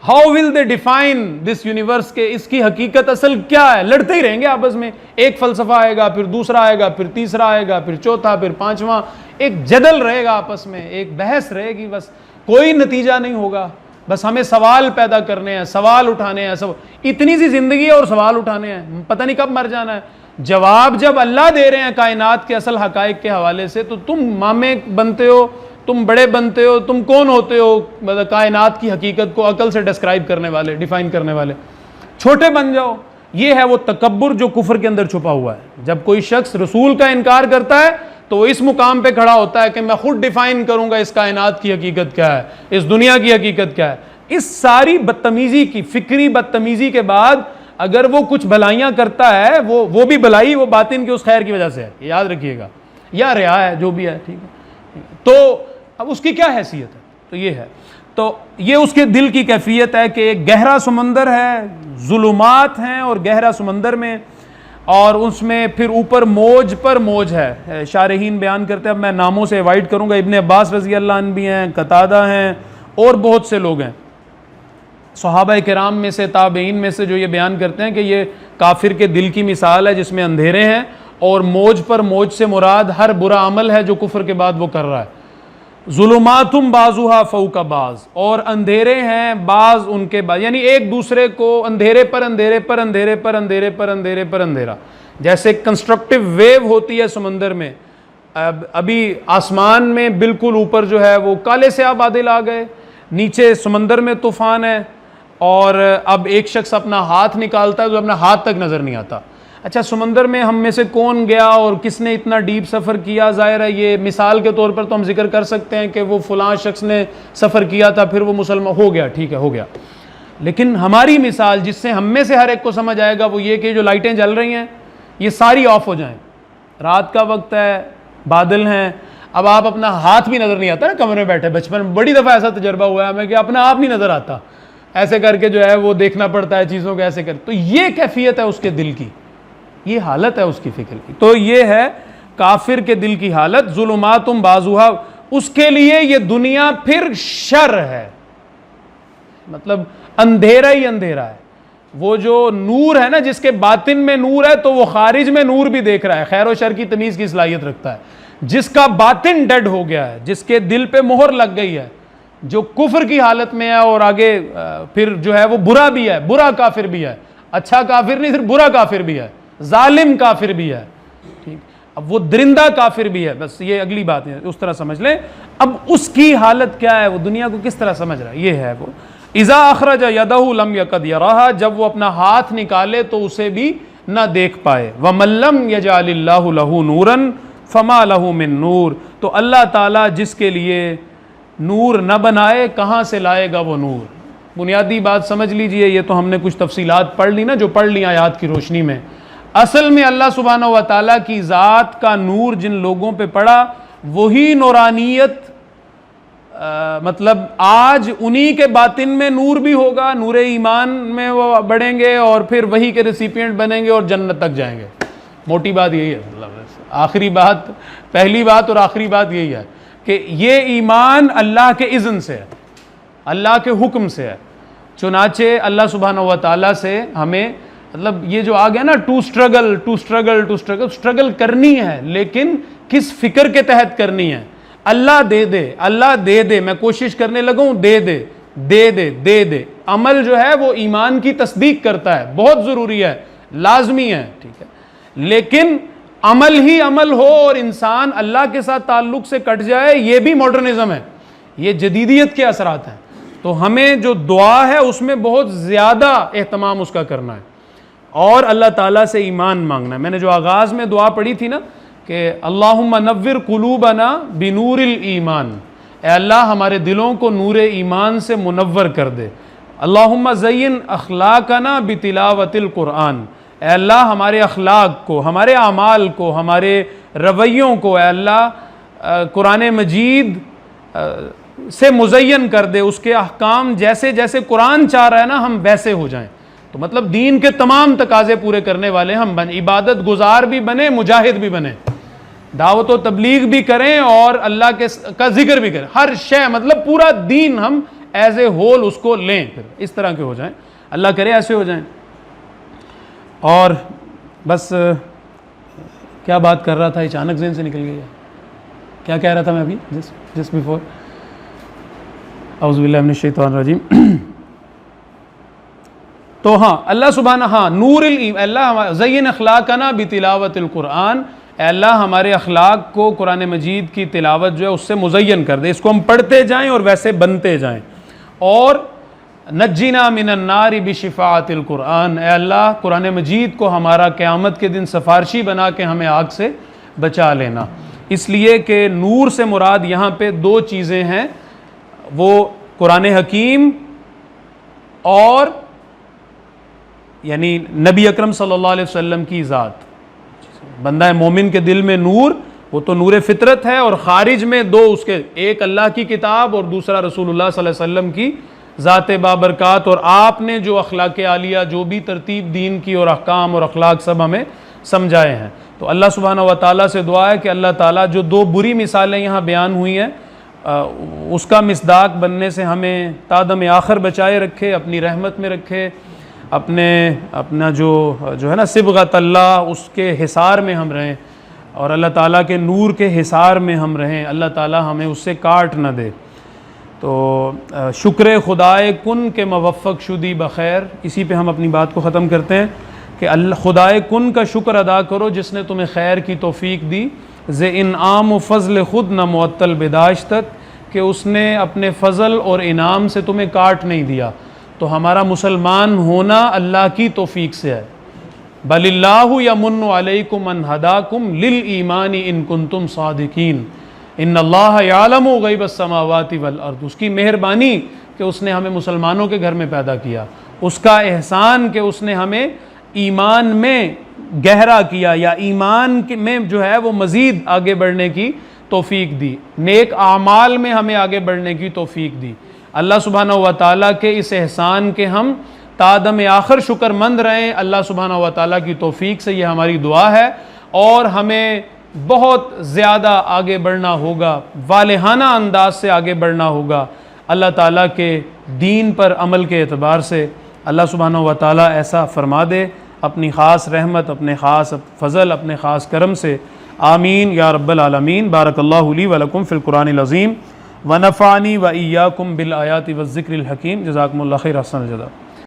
How will they define this universe, کے اس کی حقیقت اصل کیا ہے. لڑتے ہی رہیں گے آپس میں, ایک فلسفہ آئے گا, پھر دوسرا آئے گا, پھر تیسرا آئے گا, پھر چوتھا, پھر پانچواں, ایک جدل رہے گا آپس میں, ایک بحث رہے گی, بس کوئی نتیجہ نہیں ہوگا. بس ہمیں سوال پیدا کرنے ہیں, سوال اٹھانے ہیں, اتنی سی زندگی ہے اور سوال اٹھانے ہیں, پتہ نہیں کب مر جانا ہے. جواب جب اللہ دے رہے ہیں کائنات کے اصل حقائق کے حوالے سے, تو تم مامے بنتے ہو, تم بڑے بنتے ہو, تم کون ہوتے ہو مطلب کائنات کی حقیقت کو عقل سے ڈسکرائب کرنے والے, ڈیفائن کرنے والے. چھوٹے بن جاؤ. یہ ہے وہ تکبر جو کفر کے اندر چھپا ہوا ہے. جب کوئی شخص رسول کا انکار کرتا ہے تو وہ اس مقام پہ کھڑا ہوتا ہے کہ میں خود ڈیفائن کروں گا اس کائنات کی حقیقت کیا ہے, اس دنیا کی حقیقت کیا ہے. اس ساری بدتمیزی کی, فکری بدتمیزی کے بعد اگر وہ کچھ بھلائیاں کرتا ہے, وہ بھی بھلائی وہ باطن کی اس خیر کی وجہ سے ہے, یاد رکھیے گا, یا ریا ہے جو بھی ہے, ٹھیک ہے. تو اب اس کی کیا حیثیت ہے, تو یہ ہے. تو یہ اس کے دل کی کیفیت ہے کہ ایک گہرا سمندر ہے, ظلمات ہیں اور گہرا سمندر میں, اور اس میں پھر اوپر موج پر موج ہے. شارحین بیان کرتے ہیں, اب میں ناموں سے ایوائڈ کروں گا, ابن عباس رضی اللہ عنہ بھی ہیں, قتادہ ہیں, اور بہت سے لوگ ہیں صحابہ کرام میں سے, تابعین میں سے, جو یہ بیان کرتے ہیں کہ یہ کافر کے دل کی مثال ہے جس میں اندھیرے ہیں, اور موج پر موج سے مراد ہر برا عمل ہے جو کفر کے بعد وہ کر رہا ہے. ظلماتم بعضھا فوق بعض, اور اندھیرے ہیں بعض ان کے بعد, یعنی ایک دوسرے کو اندھیرے پر اندھیرے پر اندھیرے پر اندھیرے پر اندھیرے پر اندھیرا. جیسے کنسٹرکٹیو ویو ہوتی ہے سمندر میں, ابھی آسمان میں بالکل اوپر جو ہے وہ کالے سیاہ بادل آ گئے, نیچے سمندر میں طوفان ہے, اور اب ایک شخص اپنا ہاتھ نکالتا ہے تو اپنا ہاتھ تک نظر نہیں آتا. اچھا سمندر میں ہم میں سے کون گیا اور کس نے اتنا ڈیپ سفر کیا؟ ظاہر ہے یہ مثال کے طور پر تو ہم ذکر کر سکتے ہیں کہ وہ فلاں شخص نے سفر کیا تھا پھر وہ مسلمان ہو گیا, ٹھیک ہے ہو گیا. لیکن ہماری مثال جس سے ہم میں سے ہر ایک کو سمجھ آئے گا وہ یہ کہ جو لائٹیں جل رہی ہیں یہ ساری آف ہو جائیں, رات کا وقت ہے, بادل ہیں, اب آپ اپنا ہاتھ بھی نظر نہیں آتا نا کمرے میں بیٹھے. بچپن میں بڑی دفعہ ایسا تجربہ ہوا ہے ہمیں کہ اپنا آپ نہیں نظر آتا, ایسے کر کے جو ہے وہ دیکھنا پڑتا ہے چیزوں کو ایسے کر. تو یہ کیفیت ہے اس کے دل کی, یہ حالت ہے اس کی فکر کی. تو یہ ہے کافر کے دل کی حالت. ظلماتم بعضھا, اس کے لیے یہ دنیا پھر شر ہے, مطلب اندھیرا ہی اندھیرا ہے. وہ جو نور ہے نا, جس کے باطن میں نور ہے تو وہ خارج میں نور بھی دیکھ رہا ہے, خیر و شر کی تمیز کی صلاحیت رکھتا ہے. جس کا باطن ڈیڈ ہو گیا ہے, جس کے دل پہ مہر لگ گئی ہے, جو کفر کی حالت میں ہے, اور آگے پھر جو ہے وہ برا بھی ہے, برا کافر بھی ہے, اچھا کافر نہیں صرف برا کافر بھی ہے, ظالم کافر بھی ہے, ٹھیک. اب وہ درندہ کافر بھی ہے, بس یہ اگلی بات ہے, اس طرح سمجھ لیں. اب اس کی حالت کیا ہے, وہ دنیا کو کس طرح سمجھ رہا ہے, یہ ہے وہ. اذا اخرج یدہ لم یکد یراھا, جب وہ اپنا ہاتھ نکالے تو اسے بھی نہ دیکھ پائے. ومن لم یجعل اللہ لہ نورا فما لہ من نور, تو اللہ تعالیٰ جس کے لیے نور نہ بنائے کہاں سے لائے گا وہ نور. بنیادی بات سمجھ لیجئے, یہ تو ہم نے کچھ تفصیلات پڑھ لی نا, جو پڑھ لی آیات کی روشنی میں. اصل میں اللہ سبحانہ و تعالیٰ کی ذات کا نور جن لوگوں پہ پڑا وہی نورانیت, مطلب آج انہی کے باطن میں نور بھی ہوگا, نور ایمان میں وہ بڑھیں گے اور پھر وہی کے ریسیپینٹ بنیں گے اور جنت تک جائیں گے. موٹی بات یہی ہے, آخری بات, پہلی بات اور آخری بات یہی ہے کہ یہ ایمان اللہ کے اذن سے ہے, اللہ کے حکم سے ہے. چنانچہ اللہ سبحانہ و تعالیٰ سے ہمیں, مطلب یہ جو آ گیا نا ٹو اسٹرگل کرنی ہے, لیکن کس فکر کے تحت کرنی ہے. اللہ دے دے، اللہ دے دے، میں کوشش کرنے لگا ہوں، دے دے دے دے دے دے۔ عمل جو ہے وہ ایمان کی تصدیق کرتا ہے، بہت ضروری ہے، لازمی ہے، ٹھیک ہے، لیکن عمل ہی عمل ہو اور انسان اللہ کے ساتھ تعلق سے کٹ جائے، یہ بھی ماڈرنزم ہے، یہ جدیدیت کے اثرات ہیں۔ تو ہمیں جو دعا ہے اس میں بہت زیادہ اہتمام اس کا کرنا ہے اور اللہ تعالیٰ سے ایمان مانگنا ہے۔ میں نے جو آغاز میں دعا پڑھی تھی نا کہ اللہم نور قلوبنا بنور الایمان، اے اللہ ہمارے دلوں کو نور ایمان سے منور کر دے۔ اللہم زین اخلاقنا بتلاوت القرآن، اے اللہ ہمارے اخلاق کو، ہمارے اعمال کو، ہمارے رویوں کو اے اللہ قرآن مجید سے مزین کر دے، اس کے احکام جیسے جیسے قرآن چاہ رہا ہے نا ہم ویسے ہو جائیں۔ تو مطلب دین کے تمام تقاضے پورے کرنے والے ہم بن، عبادت گزار بھی بنے، مجاہد بھی بنے، دعوت و تبلیغ بھی کریں اور اللہ کا ذکر بھی کریں، ہر شے مطلب پورا دین ہم ایز اے ہول اس کو لیں، پھر اس طرح کے ہو جائیں، اللہ کرے ایسے ہو جائیں۔ اور بس کیا بات کر رہا تھا، اچانک ذہن سے نکل گیا، کیا کہہ رہا تھا میں ابھی جسٹ بیفور، اعوذ باللہ من الشیطان الرجیم۔ تو ہاں اللہ سبحانہ، ہاں نور اللہ زین اخلاقنا بتلاوت القرآن، اے اللہ ہمارے اخلاق کو قرآن مجید کی تلاوت جو ہے اس سے مزین کر دے، اس کو ہم پڑھتے جائیں اور ویسے بنتے جائیں۔ اور نجینا من النار بشفاعت القرآن، اے اللہ قرآن مجید کو ہمارا قیامت کے دن سفارشی بنا کے ہمیں آگ سے بچا لینا۔ اس لیے کہ نور سے مراد یہاں پہ دو چیزیں ہیں، وہ قرآن حکیم اور یعنی نبی اکرم صلی اللہ علیہ وسلم کی ذات۔ بندہ مومن کے دل میں نور، وہ تو نور فطرت ہے، اور خارج میں دو اس کے، ایک اللہ کی کتاب اور دوسرا رسول اللہ صلی اللہ علیہ وسلم کی ذات بابرکات، اور آپ نے جو اخلاق عالیہ، جو بھی ترتیب دین کی اور احکام اور اخلاق سب ہمیں سمجھائے ہیں۔ تو اللہ سبحانہ و تعالیٰ سے دعا ہے کہ اللہ تعالیٰ جو دو بری مثالیں یہاں بیان ہوئی ہیں اس کا مصداق بننے سے ہمیں تادم آخر بچائے رکھے، اپنی رحمت میں رکھے، اپنا جو ہے نا صبغت اللہ، اس کے حصار میں ہم رہیں، اور اللہ تعالیٰ کے نور کے حصار میں ہم رہیں، اللہ تعالیٰ ہمیں اس سے کاٹ نہ دے۔ تو شکر خدائے کن کے موفق شدی بخیر، اسی پہ ہم اپنی بات کو ختم کرتے ہیں کہ اللہ خدائے کن کا شکر ادا کرو جس نے تمہیں خیر کی توفیق دی، ز انعام و فضل خود نہ معطل بداشتت، کہ اس نے اپنے فضل اور انعام سے تمہیں کاٹ نہیں دیا۔ تو ہمارا مسلمان ہونا اللہ کی توفیق سے ہے۔ بل اللہ یمن علیکم ان ہداکم للایمان ان کنتم صادقین، ان اللہ یعلم غیب السماوات والارض، اس کی مہربانی کہ اس نے ہمیں مسلمانوں کے گھر میں پیدا کیا، اس کا احسان کہ اس نے ہمیں ایمان میں گہرا کیا، یا ایمان میں جو ہے وہ مزید آگے بڑھنے کی توفیق دی، نیک اعمال میں ہمیں آگے بڑھنے کی توفیق دی۔ اللہ سبحانہ و تعالیٰ کے اس احسان کے ہم تادم آخر شکر مند رہیں، اللہ سبحانہ و تعالیٰ کی توفیق سے یہ ہماری دعا ہے، اور ہمیں بہت زیادہ آگے بڑھنا ہوگا، والہانہ انداز سے آگے بڑھنا ہوگا اللہ تعالیٰ کے دین پر عمل کے اعتبار سے۔ اللہ سبحانہ و تعالیٰ ایسا فرما دے اپنی خاص رحمت، اپنے خاص فضل، اپنے خاص کرم سے، آمین یا رب العالمین۔ بارک اللہ لی ولکم فی القرآن العظیم ونفعنی وإیاکم بالآیات والذکر الحکیم۔ جزاکم اللہ خیر، احسن الجزاء۔